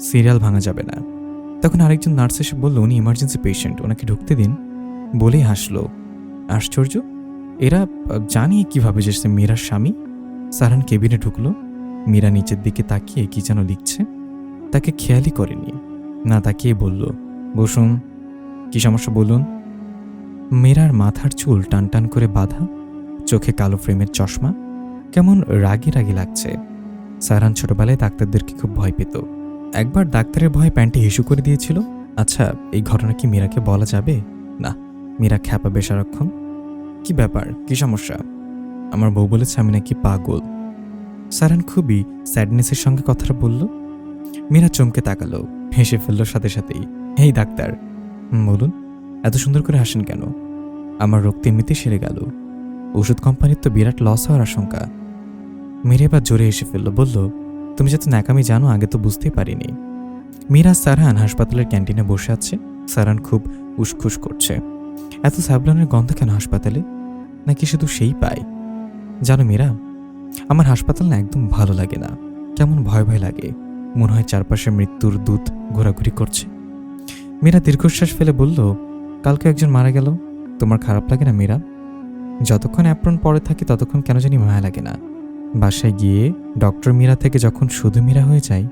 সিরিয়াল ভাঙা যাবে না। তখন আরেকজন নার্স এসে বলল, উনি ইমার্জেন্সি পেশেন্ট, ওনাকে ঢুকতে দিন। বলেই হাসলো। আশ্চর্য, এরা জানিয়ে কিভাবে যে সে মীরার স্বামী? সারহান কেবিনে ঢুকলো। মীরা নিচের দিকে তাকিয়ে কি যেন লিখছে, তাকে খেয়ালই করেনি। না তাকিয়ে বলল, বসুন, কি সমস্যা বলুন। মীরার মাথার চুল টান টান করে বাঁধা, চোখে কালো ফ্রেমের চশমা, কেমন রাগি রাগি লাগছে। সারহান ছোটবেলায় ডাক্তারদেরকে খুব ভয় পেত। একবার ডাক্তারের ভয়ে প্যান্টে হিসু করে দিয়েছিল। আচ্ছা, এই ঘটনা কি মীরাকে বলা যাবে? না, মীরা খ্যাপাবে সারাক্ষণ। কি ব্যাপার, কি সমস্যা? আমার বউ বলেছে আমি নাকি পাগল। সারহান খুবই স্যাডনেসের সঙ্গে কথাটা বলল। মীরা চমকে তাকালো, হেসে ফেলল সাথে সাথেই। হেই ডাক্তার। বলুন। এত সুন্দর করে হাসেন কেন? আমার রোগ তো এমনিতেই সেরে গেল, ওষুধ কোম্পানির তো বিরাট লস হওয়ার আশঙ্কা। মীরা এবার জোরে হেসে ফেলল, বলল, তুমি যত ন্যাকামি জানো আগে তো বুঝতেই পারিনি। মীরা সারহান হাসপাতালের ক্যান্টিনে বসে আছে। সারহান খুব উসখুস করছে। এত স্যাভলনের গন্ধ কেন হাসপাতালে? নাকি শুধু সেই পায়? জানো মীরা, আমার হাসপাতাল না একদম ভালো লাগে না, কেমন ভয় ভয় লাগে, মনে হয় চারপাশে মৃত্যুর দূত ঘোরাঘুরি করছে। মীরা দীর্ঘশ্বাস ফেলে বলল, কালকে একজন মারা গেল, তোমার খারাপ লাগে না মীরা? যতক্ষণ অ্যাপ্রন পরে থাকি ততক্ষণ কেন জানি মায়া লাগে না। বাসায় গিয়ে ডক্টর মীরা থেকে যখন শুধু মীরা হয়ে যায়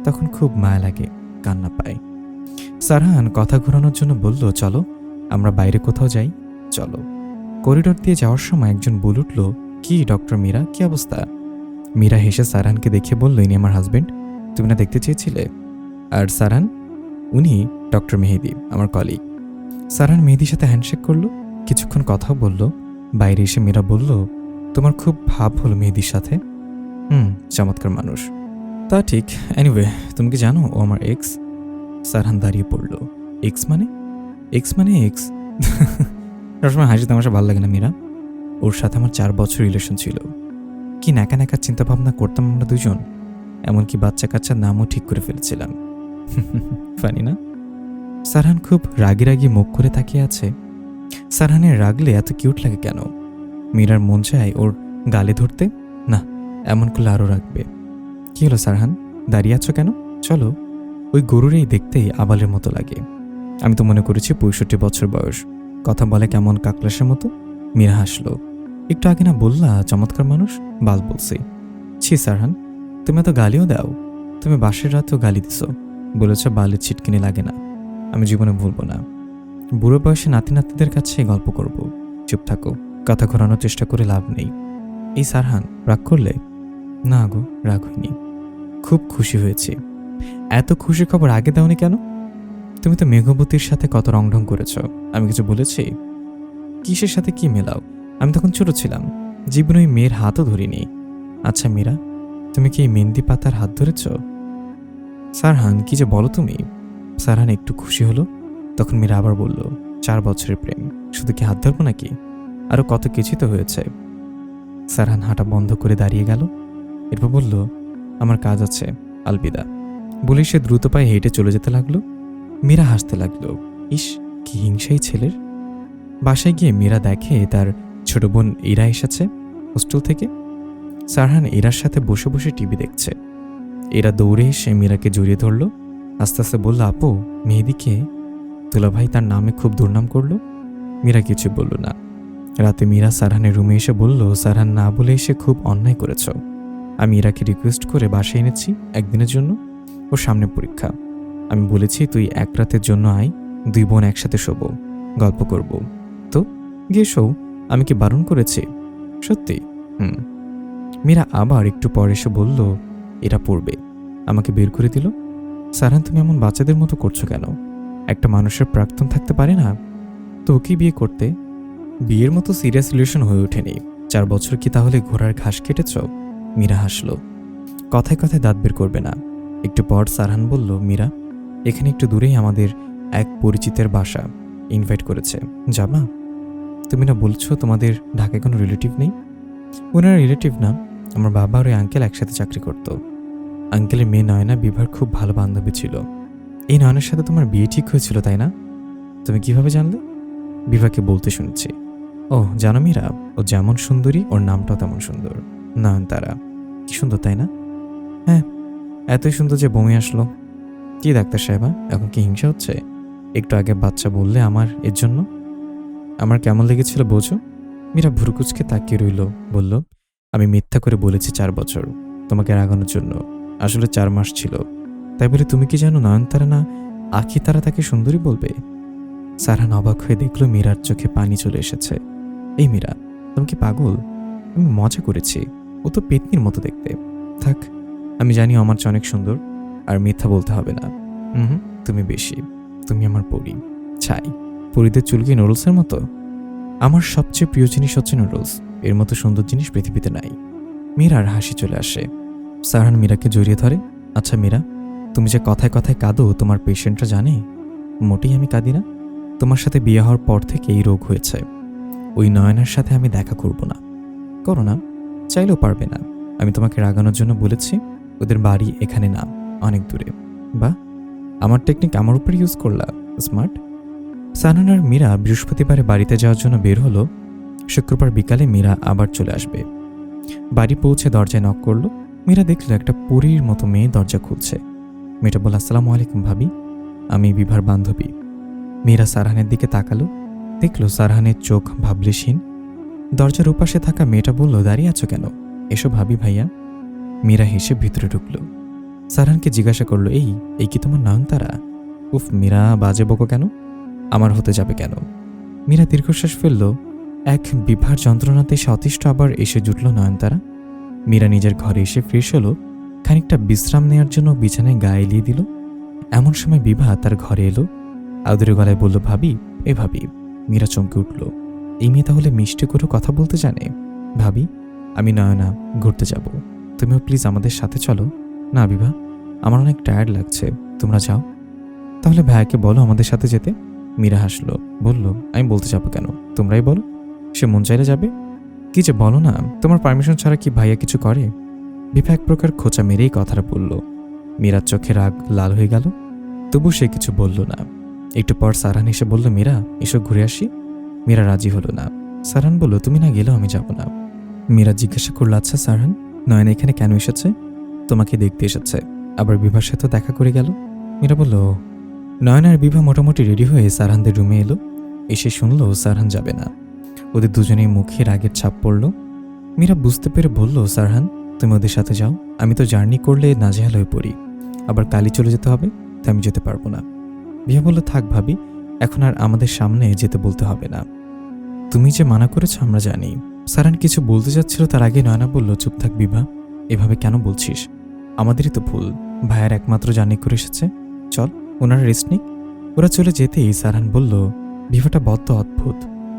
তখন খুব মায়া লাগে, কান্না পায়। সারহান কথা ঘোরানোর জন্য বলল, চলো আমরা বাইরে কোথাও যাই, চলো। করিডোর দিয়ে যাওয়ার সময় একজন বলে উঠল, কি ডক্টর মীরা, কি অবস্থা? মীরা হেসে সারহানকে দেখে বলল, ইনি আমার হাজবেন্ড, তুমি না দেখতে চেয়েছিলে? আর সারহান, উনি ডক্টর মেহেদি, আমার কলিগ। সারহান মেহেদির সাথে হ্যান্ডশেক করলো, কিছুক্ষণ কথাও বলল। বাইরে এসে মীরা বলল, তোমার খুব ভাব হলো মেহেদির সাথে। চমৎকার মানুষ। তা ঠিক, এনিওয়ে তুমি কি জানো ও আমার এক্স? সারহান দাঁড়িয়ে পড়ল। এক্স মানে? এক্স মানে এক্স? সবসময় হাসি তামাশা ভালো লাগে না মীরা। ওর সাথে আমার 4 বছর রিলেশন ছিল। কি ন্যাকা ন্যাকা চিন্তাভাবনা করতাম আমরা দুজন, এমনকি বাচ্চা কাচ্চার নামও ঠিক করে ফেলেছিলাম। ফানি না? সারহান খুব রাগি রাগি মুখ করে তাকিয়ে আছে। সারহানের রাগলে এত কিউট লাগে কেন? মীরার মন চায় ওর গালে ধরতে। না, এমন করলে আরও রাখবে। কি হলো সারহান, দাঁড়িয়ে আছো কেন? চলো। ওই গরুরেই দেখতেই আবালের মতো লাগে। আমি তো মনে করেছি 65 বছর বয়স, কথা বলে কেমন কাকলাসের মতো। মীরা হাসলো। একটু আগে না বললা চমৎকার মানুষ? বাল বলছি। ছি সারহান, তুমি এত গালিও দাও। তুমি বাসের রাতেও গালি দিছ, বলেছ বালের ছিটকিনি লাগে না। আমি জীবনে ভুলবো না। বুড়ো বয়সে নাতি নাতিদের কাছে গল্প করব। চুপ থাকো, কথা ঘোরানোর চেষ্টা করে লাভ নেই। এই সারহান, রাগ করলে? না গো, রাগ হয়নি, খুব খুশি হয়েছি। এত খুশি খবর আগে দাওনি কেন? তুমি তো মেঘবতীর সাথে কত রংঢং করেছ, আমি কিছু বলেছি? কিসের সাথে কি মেলাও? আমি তখন ছোট ছিলাম, জীবনে ওই মেয়ের হাতও ধরিনি। আচ্ছা মীরা, তুমি কি এই মেহেন্দি পাতার হাত ধরেছ? সারহান, কি যে বলো তুমি। সারহান একটু খুশি হলো। তখন মীরা আবার বলল, 4 বছরের প্রেম, শুধু কি হাত ধরবো নাকি? আরো কত কিছুই তো হয়েছে। সারহান হাঁটা বন্ধ করে দাঁড়িয়ে গেল। এরপর বলল, আমার কাজ আছে, আলবিদা। বলে সে দ্রুত পায়ে হেঁটে চলে যেতে লাগলো। মীরা হাসতে লাগলো। ইস, কি হিংসাই ছেলের। বাসায় গিয়ে মীরা দেখে তার ছোট বোন ইরা এসেছে। হোস্টেল থেকে। সারহান এরার সাথে বসে বসে টিভি দেখছে। এরা দৌড়ে এসে মীরাকে জড়িয়ে ধরল। আস্তে আস্তে বলল, আপু, মেহেদিকে দুলাভাই তার নামে খুব দুর্নাম করলো। মীরা কিছু বলল না। রাতে মীরা সারহানের রুমে এসে বলল, সারহান না বলে এসে খুব অন্যায় করেছ। আমি ইরাকে রিকোয়েস্ট করে বাসায় এনেছি একদিনের জন্য। ওর সামনে পরীক্ষা। আমি বলেছি তুই এক রাতের জন্য আয়, 2 বোন একসাথে শোবো, গল্প করব। তো গিয়ে শো। আমি কি বারণ করেছি? সত্যি? মীরা আবার একটু পর এসে বলল, এরা পড়বে। আমাকে বের করে দিল। সারহান, তুমি এমন বাচ্চাদের মতো করছো কেন? একটা মানুষের প্রাক্তন থাকতে পারে না? তো ওকে বিয়ে করতে। বিয়ের মতো সিরিয়াস রিলেশন হয়ে ওঠেনি। 4 বছর কি তাহলে ঘোড়ার ঘাস কেটেছ? মীরা হাসল। কথায় কথায় দাঁত বের করবে না। একটু পর সারহান বলল, মীরা, এখানে একটু দূরেই আমাদের এক পরিচিতের বাসা, ইনভাইট করেছে, যাবা? তুমি না বলছো তোমাদের ঢাকায় কোনো রিলেটিভ নেই? ওনারা রিলেটিভ না, আমার বাবা আর ওই আঙ্কেল একসাথে চাকরি করতো। আঙ্কেলের মেয়ে নয়না বিভার খুব ভালো বান্ধবী ছিল। এই নয়নার সাথে তোমার বিয়ে ঠিক হয়েছিল, তাই না? তুমি কিভাবে জানলে? বিভাকে বলতে শুনেছি। ও জানো মীরা, ও যেমন সুন্দরী ওর নামটাও তেমন সুন্দর, নয়নতারা। কি সুন্দর, তাই না? হ্যাঁ, এতই সুন্দর যে বমি আসলো। কি ডাক্তার সাহেবা, এখন কি হিংসা হচ্ছে? একটু আগে বাচ্চা বললে আমার, এর জন্য আমার কেমন লেগেছিল বোঝো? মীরা ভুরুকুচকে তাকিয়ে রইল। বলল, আমি মিথ্যা করে বলেছি 4 বছর তোমাকে রাগানোর জন্য। আসলে 4 মাস ছিল। তাই বলে তুমি কি জানো নয়নতারা না আখি তারা তাকে সুন্দরী বলবে? সারহান অবাক হয়ে দেখল মীরার চোখে পানি চলে এসেছে। এই মীরা, তুমি কি পাগল? আমি মজা করেছি। ও তো পেতনির মতো দেখতে। থাক, আমি জানি আমার চেয়ে অনেক সুন্দর, আর মিথ্যা বলতে হবে না। তুমি বেশি। তুমি আমার পরি, ছাই। পরিদের চুলকি নুডলসের মতো। আমার সবচেয়ে প্রিয় জিনিস হচ্ছে নুডলস। এর মতো সুন্দর জিনিস পৃথিবীতে নাই। মীরার হাসি চলে আসে। সারহান মীরাকে জড়িয়ে ধরে। আচ্ছা মীরা, তুমি যে কথায় কথায় কাঁদো, তোমার পেশেন্টরা জানে? মোটেই আমি কাঁদি না। তোমার সাথে বিয়ে হওয়ার পর থেকে এই রোগ হয়েছে। ওই নয়নার সাথে আমি দেখা করব না। করো না, চাইলেও পারবে না। আমি তোমাকে রাগানোর জন্য বলেছি। ওদের বাড়ি এখানে না, অনেক দূরে। বা আমার টেকনিক আমার উপর ইউজ করলা, স্মার্ট। সারহান আর মীরা বৃহস্পতিবারে বাড়িতে যাওয়ার জন্য বের হলো। শুক্রবার বিকালে মীরা আবার চলে আসবে। বাড়ি পৌঁছে দরজায় নক করলো। মীরা দেখল একটা পরীর মতো মেয়ে দরজা খুলছে। মেয়েটা বলল, আসসালামু আলাইকুম ভাবি, আমি বিভার বান্ধবী। মীরা সারহানের দিকে তাকালো। দেখল সারহানের চোখ ভাবলেশহীন। দরজার ওপাশে থাকা মেয়েটা বলল, দাঁড়িয়ে আছো কেন? এসো ভাবি ভাইয়া। মীরা হেসে ভিতরে ঢুকলো। সারহানকে জিজ্ঞাসা করলো, এই কি তোমার নয়নতারা? উফ মীরা, বাজে বকো কেন? আমার হতে যাবে কেন? মীরা দীর্ঘশ্বাস ফেলল। এক বিভার যন্ত্রণাতে সে অতিষ্ঠ আবার এসে জুটল নয়নতারা। মীরা নিজের ঘরে এসে ফ্রেশ হলো। খানিকটা বিশ্রাম নেওয়ার জন্য বিছানায় গা এলিয়ে দিল। এমন সময় বিভা তার ঘরে এলো। আদুরে গলায় বলল, ভাবি। এ ভাবি। মীরা চমকে উঠল। এই মেয়ে তাহলে মিষ্টি করে কথা বলতে জানে। ভাবি, আমি নয়না ঘুরতে যাব, তুমিও প্লিজ আমাদের সাথে চলো। না বিভা, আমার অনেক টায়ার্ড লাগছে, তোমরা যাও। তাহলে ভাইয়াকে বলো আমাদের সাথে যেতে। মীরা হাসলো, বলল, আমি বলতে যাবো কেন, তোমরাই বলো। সে মন চাইলে যাবে। কি যে বলো না, তোমার পারমিশন ছাড়া কি ভাইয়া কিছু করে? বিভা এক প্রকার খোঁচা মেরেই কথাটা বলল। মীরার চোখে রাগ লাল হয়ে গেল, তবু সে কিছু বলল না। একটু পর সারহান এসে বলল, মীরা এসো ঘুরে আসি। মীরা রাজি হলো না। সারহান বলল, তুমি না গেলেও আমি যাব না। মীরা জিজ্ঞাসা করল, আচ্ছা সারহান, নয়না এখানে কেন এসেছে? তোমাকে দেখতে এসেছে, আবার বিভার সাথে দেখা করে গেল। মীরা বলল, নয়না আর বিভা মোটামুটি রেডি হয়ে সারহানদের রুমে এলো। এসে শুনল সারহান যাবে না। ওদের দুজনেই মুখে রাগের ছাপ পড়ল। মীরা বুঝতে পেরে বলল, সারহান তুমি ওদের সাথে যাও, আমি তো জার্নি করলে নাজেহাল হয়ে পড়ি, আবার কালই চলে যেতে হবে, তাই আমি যেতে পারবো না। বিভা বলল, থাক ভাবি, এখন আর আমাদের সামনে যেতে বলতে হবে না, তুমি যে মানা করেছো আমরা জানি। সারহান কিছু বলতে যাচ্ছিল, তার আগে নয়না বলল, চুপ থাক বিভা, এভাবে কেন বলছিস? আমাদেরই তো ভুল, ভাইয়ের একমাত্র জার্নি করে এসেছে, চল ওনারা রেস্ট নিক। ওরা চলে যেতেই সারহান বলল, বিভাটা বড্ড অদ্ভুত,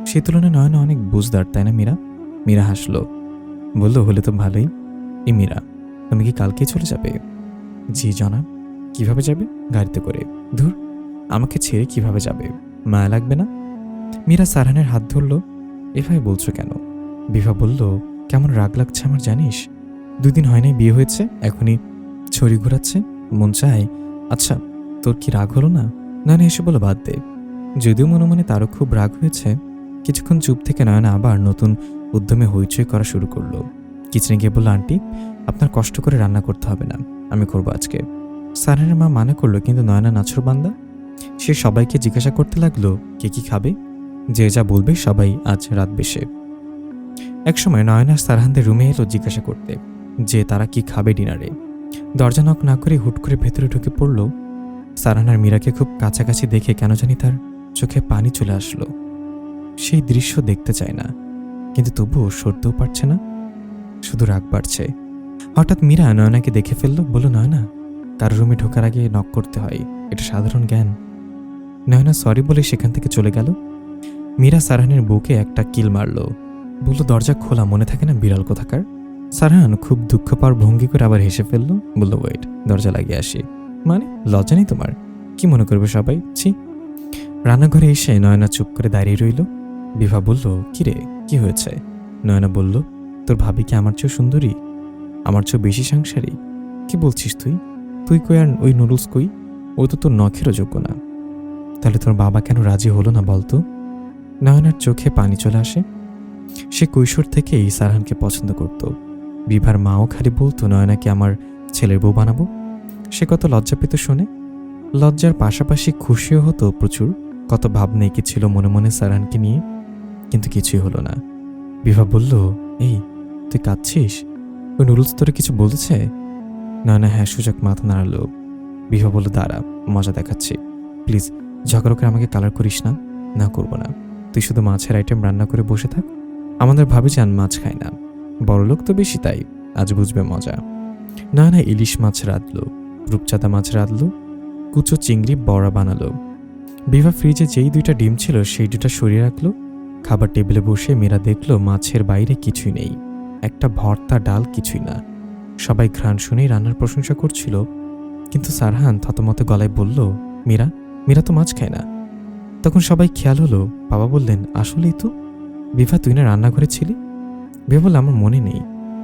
সে তুলনায় নয়না অনেক বুঝদার, তাই না মীরা? মীরা হাসলো, বলল, হলে তো ভালোই। এই মীরা, তুমি কি কালকেই চলে যাবে? জি জনাব। কিভাবে যাবে? গাড়িতে করে। ধুর, আমাকে ছেড়ে কিভাবে যাবে? মায়া লাগবে না? মীরা সারহানের হাত ধরল। এভাবে বলছো কেন? বিভা বলল, কেমন রাগ লাগছে আমার জানিস? 2 দিন হয় নাই বিয়ে হয়েছে, এখনই ছড়ি ঘোরাচ্ছে, মন চায়। আচ্ছা তোর কি রাগ হলো না? নয়না এসে বলো, বাদ দে। যদিও মনে মনে তারও খুব রাগ হয়েছে। কিছুক্ষণ চুপ থেকে নয়না আবার নতুন উদ্যমে হইচই করা শুরু করলো। কিচেনে গিয়ে বলল, আন্টি আপনার কষ্ট করে রান্না করতে হবে না, আমি করবো আজকে। সারহানের মা মানা করলো, কিন্তু নয়না নাছরবান্দা। সে সবাইকে জিজ্ঞাসা করতে লাগলো কে কি খাবে, যে যা বলবে সবাই আজ রাত বেশে। একসময় নয়না সারহানদের রুমে এলো জিজ্ঞাসা করতে যে তারা কি খাবে ডিনারে। দরজা নক না করে হুট করে ভেতরে ঢুকে পড়ল। সারহান আর মীরাকে খুব কাছাকাছি দেখে কেন জানি তার চোখে পানি চলে আসলো। সেই দৃশ্য দেখতে চায় না, কিন্তু তবুও সরতেও পারছে না, শুধু রাগ বাড়ছে। হঠাৎ মীরা নয়নাকে দেখে ফেলল, বলল, নয়না কারো রুমে ঢোকার আগে নক করতে হয়, এটা সাধারণ জ্ঞান। নয়না সরি বলে সেখান থেকে চলে গেল। মীরা সারহানের বুকে একটা কিল মারল, বলল, দরজা খোলা, মনে থাকে না বিড়াল কোথাকার। সারহান খুব দুঃখ পাওয়ার ভঙ্গি করে আবার হেসে ফেলল, বলল, ওয়েট, দরজা লাগিয়ে আসি। মানে লজ্জা নেই তোমার? কি মনে করবে সবাই? ছি। রান্নাঘরে এসে নয়না চুপ করে দাঁড়িয়ে রইল। বিভা বলল, কিরে কি হয়েছে? নয়না বলল, তোর ভাবি কি আমার চেয়েও সুন্দরী, আমার চেয়েও বেশি সাংসারিক? কি বলছিস তুই? তুই কই আর ওই নুডলস কই? ও তো তোর নখেরও যোগ্য না। তাহলে তোর বাবা কেন রাজি হলো না বলতো? নয়নার চোখে পানি চলে আসে। সে কৈশোর থেকেই সারহানকে পছন্দ করত। বিভার মাও খালি বলতো, নয়নাকে আমার ছেলের বউ বানাবো। সে কত লজ্জা পেত শুনে, লজ্জার পাশাপাশি খুশিও হতো প্রচুর। কত ভাবনা এঁকেছিল মনে মনে সারহানকে নিয়ে, কিন্তু কিছুই হলো না। বিভা বলল, এই তুই কাঁদছিস? ওই নুডলস তোরে কিছু বলেছে? নয়না হ্যাঁ সূচক মাথা নাড়ালো। বিভা বলল, দাঁড়া, মজা দেখাচ্ছি, প্লিজ ঝগড়া করে আমাকে কালার করিস না। না করবো না, তুই শুধু মাছের আইটেম রান্না করে বসে থাক। আমাদের ভাবি যান মাছ খায় না, বড়লোক তো বেশি, তাই আজ বুঝবে মজা। নয়না ইলিশ মাছ রাঁধলো, রূপচাঁদা মাছ রাঁধলো, কুচো চিংড়ি বড়া বানালো। বিভা ফ্রিজে যেই 2টা ডিম ছিল সেই 2টা সরিয়ে রাখলো। খাবার টেবিলে বসে মীরা দেখলো মাছের বাইরে কিছুই নেই, একটা ভর্তা ডাল, কিছুই না। সবাই ঘ্রাণ শুনেই রান্নার প্রশংসা করছিল, কিন্তু সারহান থতমত গলায় বলল, মীরা মীরা তো মাছ খায় না। তখন সবাই খেয়াল হলো, বাবা বললেন, আসলেই তো। বিভা তুই না রান্নাঘরে ছিলি? বিভা বলল, আমার মনে নেই।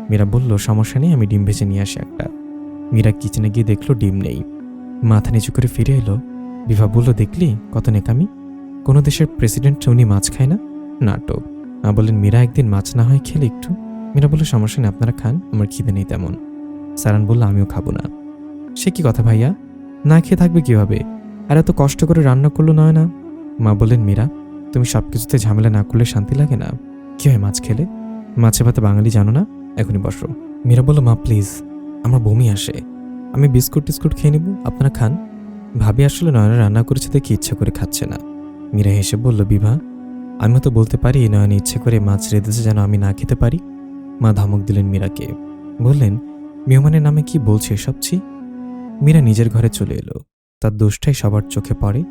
মীরা বলল, সমস্যা নেই, আমি ডিম ভেজে নিয়ে আসি একটা। মীরা কিচেনে গিয়ে দেখলো ডিম নেই, মাথা নিচু করে ফিরে এলো। বিভা বলল, দেখলি কত নেকামি, কোনো দেশের প্রেসিডেন্ট উনি মাছ খায় না? নাটক। মা বললেন, মীরা একদিন মাছ না হয় খেলে একটু। মীরা বলল, সমস্যা নেই, আপনারা খান, আমার খিদে নেই তেমন। সারান বলল, আমিও খাবো না। সে কি কথা ভাইয়া, না খেয়ে থাকবে কিভাবে? আর এত কষ্ট করে রান্না করলো নয় না। মা বললেন, মীরা তুমি সব কিছুতে ঝামেলা না করলে শান্তি লাগে না? কি হয় মাছ খেলে? মাছে ভাতে বাঙালি জানো না? এখনই বসো। মীরা বলল, মা প্লিজ, আমার বমি আসে, আমি বিস্কুট টিস্কুট খেয়ে নেব, আপনারা খান। ভাবি আসলে নয়না রান্না করেছে দেখে ইচ্ছা করে খাচ্ছে না। মীরা হেসে বলল, বিভা আমিও তো বলতে পারি নয়না ইচ্ছে করে মাছ রেঁধেছে যেন আমি না খেতে পারি। মা ধমক দিলেন মীরাকে, বললেন, মেহমানের নামে কি বলছে এসব? ছি। মীরা নিজের ঘরে চলে এলো, তার দোষটাই সবার চোখে পড়ে।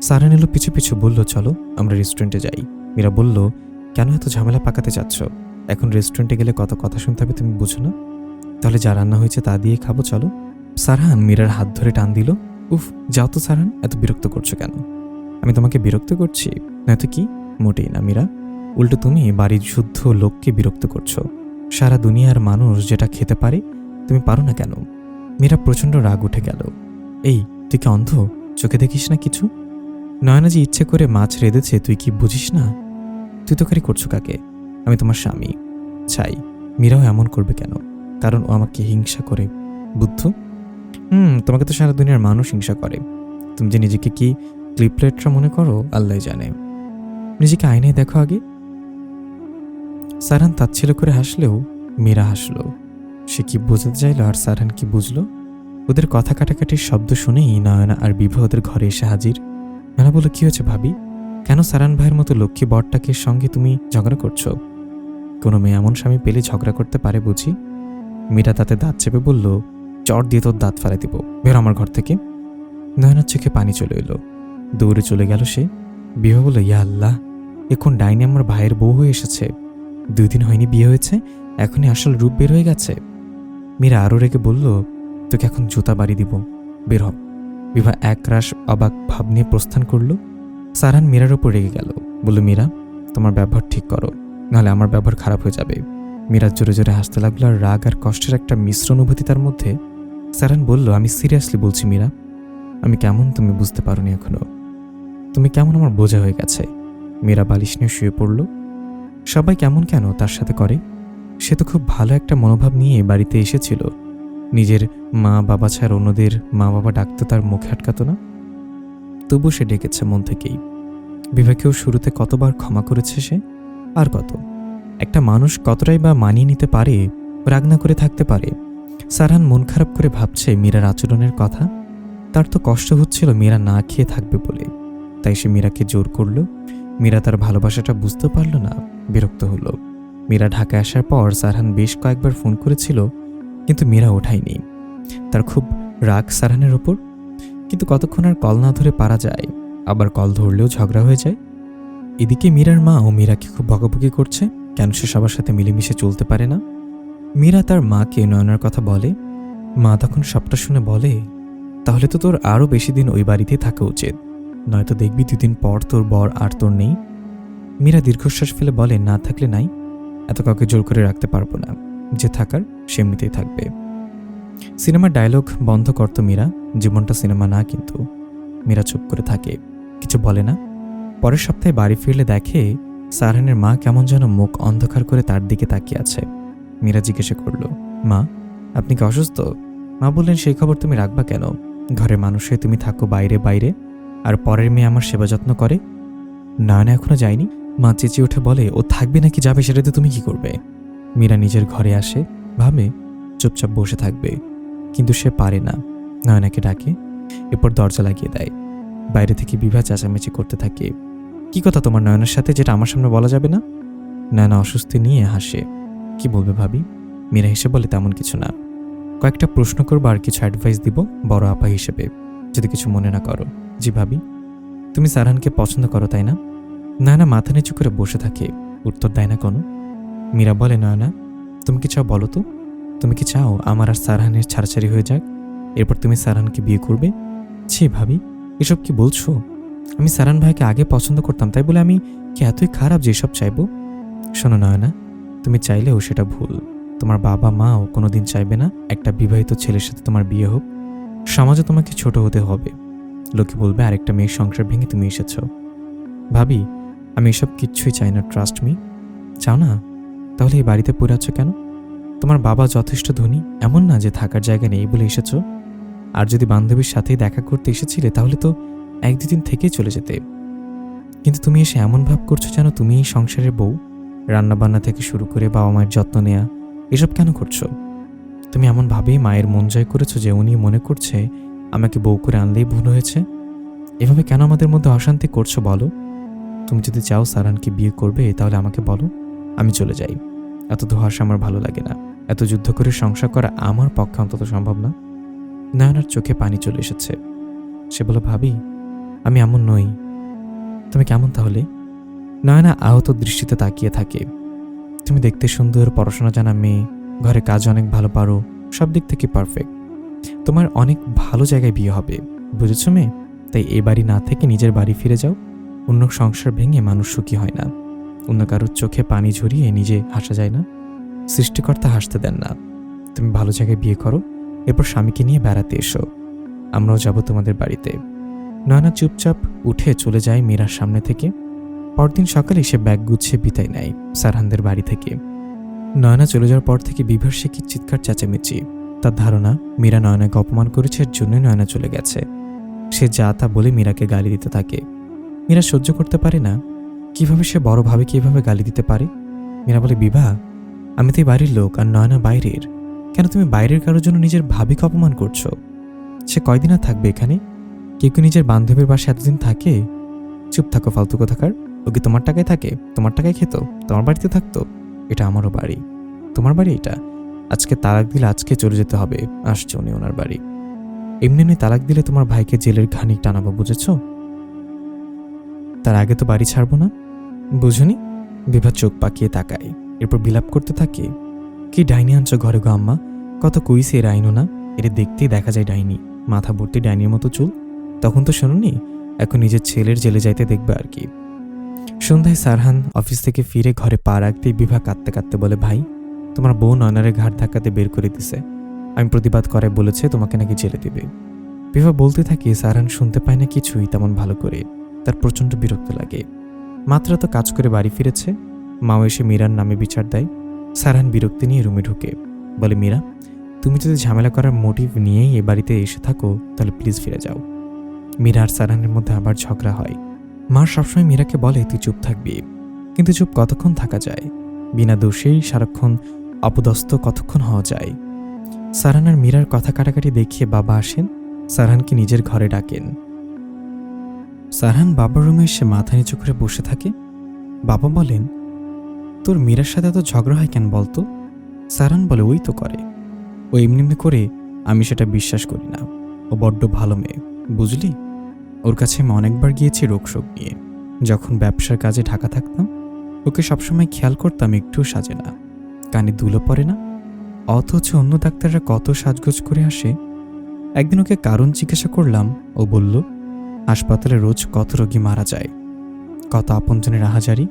সারান এলো পিছু পিছু, বলল, চলো আমরা রেস্টুরেন্টে যাই। মীরা বলল, কেন এত ঝামেলা পাকাতে চাচ্ছ? এখন রেস্টুরেন্টে গেলে কত কথা শুনতে হবে তুমি বুঝো না? তাহলে যা রান্না হয়েছে তা দিয়ে খাবো, চলো। সারহান মীরার হাত ধরে টান দিল। উফ, যাও তো সারহান, এত বিরক্ত করছো কেন? আমি তোমাকে বিরক্ত করছি? নয়তো কি? মোটেই না মীরা, উল্টো তুমি বাড়ির শুদ্ধ লোককে বিরক্ত করছো। সারা দুনিয়ার মানুষ যেটা খেতে পারে তুমি পারো না কেন? মীরা প্রচণ্ড রাগ উঠে গেল। এই তুই কি অন্ধ, চোখে দেখিস না কিছু? নয়না যে ইচ্ছে করে মাছ রেঁধেছে তুই কি বুঝিস না? তুই তোকারি করছো কাকে? আমি তোমার স্বামী। চাই মীরাও এমন করবে কেন? কারণ ও আমাকে হিংসা করে, বুদ্ধ। তোমাকে তো সারা দুনিয়ার মানুষ হিংসা করে। তুমি যে নিজেকে কি ক্লিপলেটরা মনে করো আল্লাহ জানে। নিজেকে আয়নায় দেখো আগে। সারহান তাচ্ছিল্য করে হাসলেও মীরা হাসলো। সে কি বোঝাতে চাইল আর সারহান কি বুঝলো? ওদের কথা কাটাকাটির শব্দ শুনেই নয়না আর বিভা ওদের ঘরে এসে হাজির। নয়না বলল, কি হয়েছে ভাবি? কেন সারহান ভাইয়ের মতো লক্ষ্মী বরটাকে সঙ্গে তুমি ঝগড়া করছো? কোনো মেয়ে এমন স্বামী পেলে ঝগড়া করতে পারে বুঝি? মীরা তাতে দাঁত চেপে বলল, চট দিয়ে তোর দাঁত ফেলে দিব, বের আমার ঘর থেকে। নয়নার চোখে পানি চলে এলো, দৌড়ে চলে গেল সে। বিভা বলল, ইয়া আল্লাহ, এখন ডাইনি আমার ভাইয়ের বউ হয়ে এসেছে। 2 দিন হয়নি বিয়ে হয়েছে, এখনই আসল রূপ বের হয়ে গেছে। মীরা আরও রেগে বলল, তোকে এখন জুতা বাড়ি দিব, বের হ। বিভা একরাশ অবাক ভাব নিয়ে প্রস্থান করল। সারহান মীরার ওপর রেগে গেল, বলল, মীরা তোমার ব্যবহার ঠিক করো, নাহলে আমার ব্যবহার খারাপ হয়ে যাবে। মীরা জোরে জোরে হাসতে লাগলো, আর রাগ আর কষ্টের একটা মিশ্র অনুভূতি তার মধ্যে। সারহান বলল, আমি সিরিয়াসলি বলছি মীরা, আমি কেমন তুমি বুঝতে পারোনি এখনো। তুমি কেমন আমার বোঝা হয়ে গেছে। মীরা বালিশ নিয়ে শুয়ে পড়ল। সবাই কেমন কেন তার সাথে করে? সে তো খুব ভালো একটা মনোভাব নিয়ে বাড়িতে এসেছিল। নিজের মা বাবা ছাড়া অন্যদের মা বাবা ডাকতে তার মুখে আটকাতো না। তবু সে ডেকেছে মন থেকেই। বিভাকেও শুরুতে কতবার ক্ষমা করেছে সে, আর কত। একটা মানুষ কতটাই বা মানিয়ে নিতে পারে, রাগ না করে থাকতে পারে। সারহান মন খারাপ করে ভাবছে মীরার আচরণের কথা। তার তো কষ্ট হচ্ছিল মীরা না খেয়ে থাকবে বলে, তাই সে মীরাকে জোর করল। মীরা তার ভালোবাসাটা বুঝতে পারল না, বিরক্ত হলো। মীরা ঢাকায় আসার পর সারহান বেশ কয়েকবার ফোন করেছিল, কিন্তু মীরা ওঠায়নি। তার খুব রাগ সারহানের ওপর। কিন্তু কতক্ষণ আর কল না ধরে পারা যায়, আবার কল ধরলেও ঝগড়া হয়ে যায়। এদিকে মীরার মা ও মীরাকে খুব বকাবকি করছে, কেন সে সবার সাথে মিলেমিশে চলতে পারে না। মীরা তার মাকে নয়নার কথা বলে। মা তখন সবটা শুনে বলে, তাহলে তো তোর আরও বেশি দিন ওই বাড়িতেই থাকা উচিত, নয়তো দেখবি 2 দিন পর তোর বর আর তোর নেই। মীরা দীর্ঘশ্বাস ফেলে বলে, না থাকলে নাই, এত কাউকে জোর করে রাখতে পারবো না, যে থাকার সে এমনিতেই থাকবে। সিনেমার ডায়লগ বন্ধ করতো মীরা, জীবনটা সিনেমা না কিন্তু। মীরা চুপ করে থাকে, কিছু বলে না। পরের সপ্তাহে বাড়ি ফিরলে দেখে সারহানের মা কেমন যেন মুখ অন্ধকার করে তার দিকে তাকিয়ে আছে। মীরা জিজ্ঞাসা করল, মা আপনি কি অসুস্থ? মা বললেন, সেই খবর তুমি রাখবা কেন? ঘরের মানুষ হয়ে তুমি থাকো বাইরে বাইরে, আর পরের মেয়ে আমার সেবা যত্ন করে। না এখনো যায়নি। মা চেঁচিয়ে উঠে বলে, ও থাকবে নাকি যাবে সেটাতে তুমি কি করবে? মীরা নিজের ঘরে আসে, ভাবে চুপচাপ বসে থাকবে, কিন্তু সে পারে না। নয়নাকে ডাকে, এরপর দরজা লাগিয়ে দেয়। বাইরে থেকে বিভা চেঁচামেচি করতে থাকে, কি কথা তোমার নয়নার সাথে যেটা আমার সামনে বলা যাবে না? নয়না অস্বস্তি নিয়ে হাসে, কি বলবে ভাবি? মীরা হেসে বলে, তেমন কিছু না, কয়েকটা প্রশ্ন করবো আর কিছু অ্যাডভাইস দিব বড় আপা হিসেবে, যদি কিছু মনে না করো। জি ভাবি। তুমি সারহানকে পছন্দ করো তাই না? নয়না মাথা নিচু করে বসে থাকে, উত্তর দেয় না কোনো। মীরা বলে, নয়না তুমি কি চাও বলো তো? তুমি কি চাও আমার আর সারহানের ছাড়াছাড়ি হয়ে যাক, এরপর তুমি সারহানকে বিয়ে করবে? ছি ভাবি, এসব কি বলছো? আমি সারহান ভাইকে আগে পছন্দ করতাম, তাই বলে আমি কি এতই খারাপ যে এসব চাইবো? শোনো নয়না, তুমি চাইলেও সেটা ভুল। তোমার বাবা মাও কোনোদিন চাইবে না একটা বিবাহিত ছেলের সাথে তোমার বিয়ে হোক। সমাজে তোমাকে ছোট হতে হবে, লোকে বলবে আরেকটা মেয়ের সংসার ভেঙে তুমি এসেছ। ভাবি, আমি এসব কিচ্ছুই চাই না, ট্রাস্ট মি। চাও না? তাহলে এই বাড়িতে পড়ে আছো কেন? তোমার বাবা যথেষ্ট ধনী, এমন না যে থাকার জায়গা নেই বলে এসেছ। আর যদি বান্ধবীর সাথেই দেখা করতে এসেছিলে তাহলে তো 1-2 দিন থেকেই চলে যেতে। কিন্তু তুমি এসে এমন ভাব করছো যেন তুমি এই সংসারের বউ। রান্নাবান্না থেকে শুরু করে বাবা মায়ের যত্ন নেয়া, এসব কেন করছো? তুমি এমন ভাবেই মায়ের মন জয় করেছো যে উনি মনে করছে আমাকে বউ করে আনলেই ভুল হয়েছে। এভাবে কেন আমাদের মধ্যে অশান্তি করছো বলো? তুমি যদি চাও সারহানকে বিয়ে করবে তাহলে আমাকে বলো, আমি চলে যাই। এত ধোঁয়াশা আমার ভালো লাগে না, এত যুদ্ধ করে সংসার করা আমার পক্ষে অন্তত সম্ভব না। নয়নার চোখে পানি চলে এসেছে। সে বলে, ভাবি আমি এমন নই। তুমি কেমন তাহলে? নয়না আহত দৃষ্টিতে তাকিয়ে থাকে। তুমি দেখতে সুন্দর, পড়াশোনা জানা মেয়ে, ঘরে কাজ অনেক ভালো পারো, সব দিক থেকে পারফেক্ট। তোমার অনেক ভালো জায়গায় বিয়ে হবে, বুঝেছো মেয়ে? তাই এই বাড়ি না থেকে নিজের বাড়ি ফিরে যাও। অন্য সংসার ভেঙে মানুষ সুখী হয় না, অন্য কারোর চোখে পানি ঝরিয়ে নিজে হাসা যায় না। সৃষ্টিকর্তা হাসতে দেন না। তুমি ভালো জায়গায় বিয়ে করো, এরপর স্বামীকে নিয়ে বেড়াতে এসো, আমরাও যাব তোমাদের বাড়িতে। নয়না চুপচাপ উঠে চলে যায় মীরার সামনে থেকে। পরদিন সকালে সে ব্যাগ গুছিয়ে বিদায় নেয় সারহানদের বাড়ি থেকে। নয়না চলে যাওয়ার পর থেকে বিভার সে কি চিৎকার চেঁচামেচি। তার ধারণা মীরা নয়নাকে অপমান করেছে, এর জন্যই নয়না চলে গেছে। সে যা তা বলে মীরাকে গালি দিতে থাকে। মীরা সহ্য করতে পারে না, কিভাবে সে বড় ভাবে কিভাবে গালি দিতে পারে। মীরা বলে, বিভা আমি তো এই বাড়ির লোক আর নয়না বাইরের, কেন তুমি বাইরের কারোর জন্য নিজের ভাবিকে অপমান করছো? সে কয়দিন আর থাকবে এখানে? কেউ কি নিজের বান্ধবীর বাসায় এতদিন থাকে? চুপ থাকো ফালতু কোথাকার। ও কি তোমার টাকায় থাকে? তোমার টাকায় খেত? তোমার বাড়িতে থাকতো? এটা আমারও বাড়ি, তোমার বাড়ি এটা। আজকে তালাক দিলে আজকে চলে যেতে হবে, আসছে উনি ওনার বাড়ি। এমনি এমনি তালাক দিলে তোমার ভাইকে জেলের ঘানি টানাবো, বুঝেছ? তার আগে তো বাড়ি ছাড়বো না, বুঝনি? বিভা চোখ পাকিয়ে তাকায়, এরপর বিলাপ করতে থাকে, কি ডাইনি আনছো ঘরে গো আম্মা? কত কইছে এর আইনও না, এর দেখতেই দেখা যায় ডাইনি, মাথা ভর্তি ডাইনির মতো চুল। তখন তো শোনোনি, এখন নিজের ছেলের জেলে যাইতে দেখবে আর কি। সন্ধ্যায় সারহান অফিস থেকে ফিরে ঘরে পা রাখতেই বিভা কাঁদতে কাঁদতে বলে, ভাই তোমার বউ নয়নারে ঘাট ধাক্কাতে বের করে দিছে, আমি প্রতিবাদ করায় বলেছে তোমাকে নাকি জেলে দিবে। বিভা বলতে থাকে, সারহান শুনতে পায় না কিছুই তেমন ভালো করে, তার প্রচণ্ড বিরক্ত লাগে। মাত্র তো কাজ করে বাড়ি ফিরেছে, মাও এসে মীরার নামে বিচার দেয়। সারহান বিরক্তি নিয়ে রুমে ঢুকে বলে, মীরা, তুমি যদি ঝামেলা করার মোটিভ নিয়েই এ বাড়িতে এসে থাকো তাহলে প্লিজ ফিরে যাও। মীরা আর সারহানের মধ্যে আবার ঝগড়া হয়। মা সবসময় মীরাকে বলে, তুই চুপ থাকবি, কিন্তু চুপ কতক্ষণ থাকা যায়? বিনা দোষেই সারাক্ষণ অপদস্থ কতক্ষণ হওয়া যায়? সারহান আর মীরার কথা কাটাকাটি দেখিয়ে বাবা আসেন, সারহানকে নিজের ঘরে ডাকেন। সারহান বাবার রুমে এসে মাথা নিচু করে বসে থাকে। বাবা বলেন, তোর মীরার সাথে এত ঝগড়া হয় কেন বলতো? সারহান বলে, ওই তো করে, ও এমনি এমনি করে, আমি সেটা বিশ্বাস করি না। ও বড্ড ভালো মেয়ে, বুঝলি? ওর কাছে আমি অনেকবার গিয়েছি রোগশোক নিয়ে। যখন ব্যবসার কাজে ঢাকা থাকতাম ওকে সবসময় খেয়াল করতাম, একটুও সাজে না, কানে দুলো পড়ে না, অথচ অন্য ডাক্তাররা কত সাজগোজ করে আসে। একদিন ওকে কারণ জিজ্ঞাসা করলাম, ও বলল, হাসপাতালে রোজ কত রোগী মারা যায়, কত আপনজনের আহাজারি,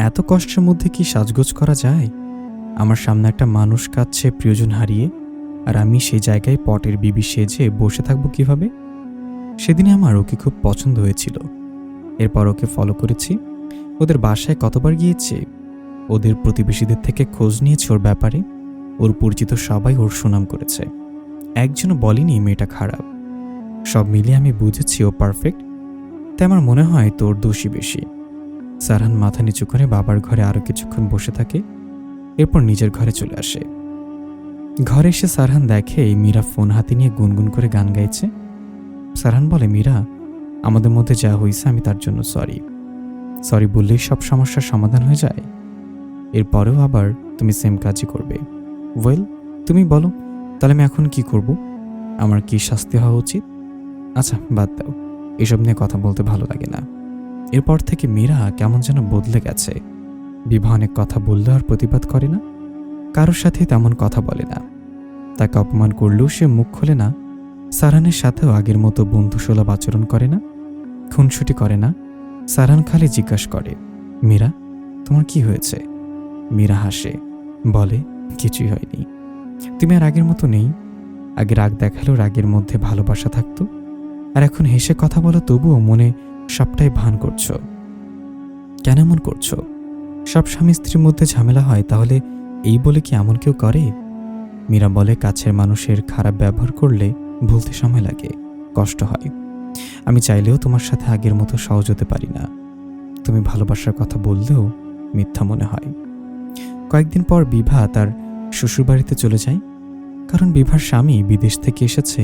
এত কষ্টের মধ্যে কি সাজগোজ করা যায়? আমার সামনে একটা মানুষ কাঁদছে প্রিয়জন হারিয়ে, আর আমি সেই জায়গায় পটের বিবি সেজে বসে থাকবো কিভাবে? সেদিনে আমার ওকে খুব পছন্দ হয়েছিল। এরপর ওকে ফলো করেছি, ওদের বাসায় কতবার গিয়েছি, ওদের প্রতিবেশীদের থেকে খোঁজ নিয়েছি ওর ব্যাপারে। ওর পরিচিত সবাই ওর সুনাম করেছে, একজনও বলেনি মেয়েটা খারাপ। সব মিলিয়ে আমি বুঝেছি ও পারফেক্ট, তাই আমার মনে হয় তোর দোষী বেশি। সারহান মাথা নিচু করে বাবার ঘরে আরও কিছুক্ষণ বসে থাকে, এরপর নিজের ঘরে চলে আসে। ঘরে এসে সারহান দেখে মীরা ফোন হাতে নিয়ে গুনগুন করে গান গাইছে। সারহান বলে, মীরা, আমাদের মধ্যে যা হয়েছে আমি তার জন্য সরি। সরি বললেই সব সমস্যার সমাধান হয়ে যায়? এরপরেও আবার তুমি সেম কাজই করবে? ওয়েল, তুমি বলো তাহলে আমি এখন কি করব? আমার কি শাস্তি হওয়া উচিত? আচ্ছা বাদ দাও, এসব নিয়ে কথা বলতে ভালো লাগে না। এরপর থেকে মীরা কেমন যেন বদলে গেছে। বিভা অনেক কথা বললেও আর প্রতিবাদ করে না, কারোর সাথে তেমন কথা বলে না, তাকে অপমান করলেও সে মুখ খোলে না। সারহানের সাথেও আগের মতো বন্ধুসুলভ আচরণ করে না, খুনসুটি করে না। সারহান খালি জিজ্ঞাসা করে, মীরা, তোমার কি হয়েছে? মীরা হাসে, বলে, কিছুই হয়নি। তুমি আর আগের মতো নেই। আগে রাগ দেখালেও রাগের মধ্যে ভালোবাসা থাকতো, আর এখন হেসে কথা বলো তবুও মনে সবটাই ভান করছো। কেন এমন করছো? সব স্বামী স্ত্রীর মধ্যে ঝামেলা হয়, তাহলে এই বলে কি এমন কেউ করে? মীরা বলে, কাছের মানুষের খারাপ ব্যবহার করলে ভুলতে সময় লাগে, কষ্ট হয়। আমি চাইলেও তোমার সাথে আগের মতো সহজ হতে পারি না। তুমি ভালোবাসার কথা বললেও মিথ্যা মনে হয়। কয়েকদিন পর বিভা তার শ্বশুরবাড়িতে চলে যায়, কারণ বিভার স্বামী বিদেশ থেকে এসেছে।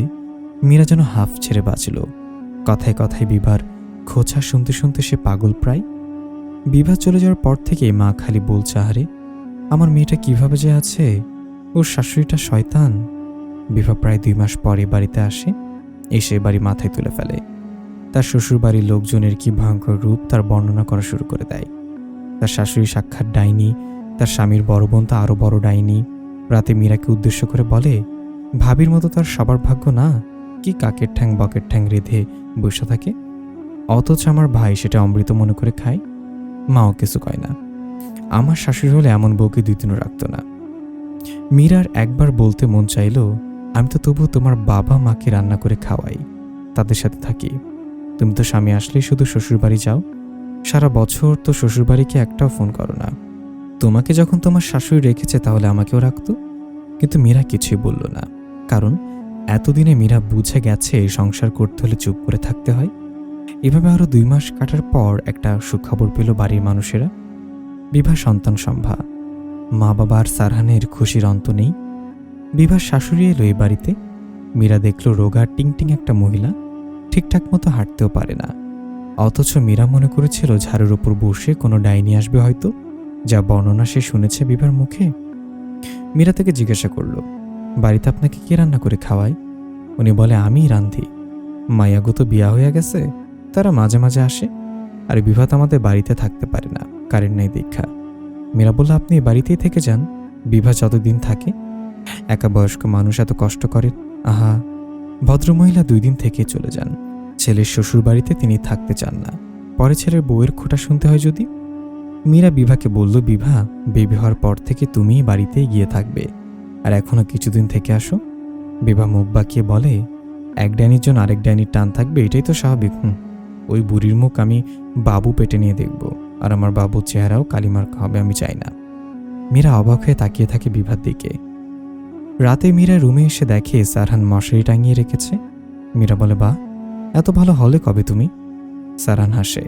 মীরা যেন হাফ ছেড়ে বাঁচল। কথায় কথায় বিভার খোঁচা শুনতে শুনতে সে পাগল প্রায়। বিভা চলে যাওয়ার পর থেকে মা খালি বলছে, আরে আমার মেয়েটা কিভাবে যে আছে, ওর শাশুড়িটা শয়তান। বিভা প্রায় 2 মাস পরে বাড়িতে আসে, এসে বাড়ি মাথায় তুলে ফেলে। তার শ্বশুর বাড়ির লোকজনের কি ভয়ঙ্কর রূপ তার বর্ণনা করা শুরু করে দেয়। তার শাশুড়ি সাক্ষাৎ ডাইনি, তার স্বামীর বড় বোন তো আরও বড় ডাইনি। রাতে মীরাকে উদ্দেশ্য করে বলে, ভাবির মতো তার সবার ভাগ্য না, কি কাকের ঠ্যাং বকের ঠ্যাং রেধে বসে থাকে, অথচ আমার ভাই সেটা অমৃত মনে করে খায়। মাও কিছু কয় না। আমার শাশুড়ি হলে এমন বউকে 2 দিনও রাখত না। মীরার একবার বলতে মন চাইল, আমি তো তবুও তোমার বাবা মাকে রান্না করে খাওয়াই, তাদের সাথে থাকি। তুমি তো স্বামী আসলেই শুধু শ্বশুরবাড়ি যাও, সারা বছর তো শ্বশুরবাড়িকে একটাও ফোন করো না। তোমাকে যখন তোমার শাশুড়ি রেখেছে তাহলে আমাকেও রাখতো। কিন্তু মীরা কিছুই বলল না, কারণ এতদিনে মীরা বুঝে গেছে সংসার করতে হলে চুপ করে থাকতে হয়। এভাবে আরও 2 মাস কাটার পর একটা সুখবর পেল বাড়ির মানুষেরা। বিভা সন্তান সম্ভা। মা বাবা আর সারহানের খুশির অন্ত নেই। বিভার শাশুড়ি এলো এই বাড়িতে। মীরা দেখল রোগা টিংটিং একটা মহিলা, ঠিকঠাক মতো হাঁটতেও পারে না, অথচ মীরা মনে করেছিল ঝাড়ুর উপর বসে কোনো ডাইনি আসবে হয়তো, যা বর্ণনা সে শুনেছে বিভার মুখে। মীরা তাকে জিজ্ঞাসা করল, বাড়িতে আপনাকে কে রান্না করে খাওয়ায়? উনি বলে, আমিই রান্ধি। মায়াগো তো বিয়া হয়ে গেছে, তারা মাঝে মাঝে আসে, আর বিভা তো আমাদের বাড়িতে থাকতে পারে না, কারেন্ট নাই দীক্ষা। মীরা বলল, আপনি বাড়িতেই থেকে যান, বিভা যতদিন থাকে। একা বয়স্ক মানুষ এত কষ্ট করেন, আহা। ভদ্রমহিলা 2 দিন থেকে চলে যান। ছেলের শ্বশুর বাড়িতে তিনি থাকতে চান না, পরে ছেলের বউয়ের খোঁটা শুনতে হয় যদি। মীরা বিভাকে বলল, বিভা, বেবি হওয়ার পর থেকে তুমিই বাড়িতেই গিয়ে থাকবে, আর এখনো কিছুদিন থেকে আসো। বিভা মুখ বাঁকিয়ে বলে, এক ডাইনির জন্য আরেক ডাইনির টান থাকবে, এটাই তো স্বাভাবিক। ওই বুড়ির মুখ আমি বাবু পেটে নিয়ে দেখব। আর আমার বাবুর চেহারাও কালিমার্কা হবে আমি চাই না। মীরা অবাক হয়ে তাকিয়ে থাকে বিভার দিকে। রাতে মীরা রুমে এসে দেখে সারহান মশারি টাঙিয়ে রেখেছে। মীরা বলে, বাহ, এত ভালো হলে কবে তুমি? সারহান হাসে।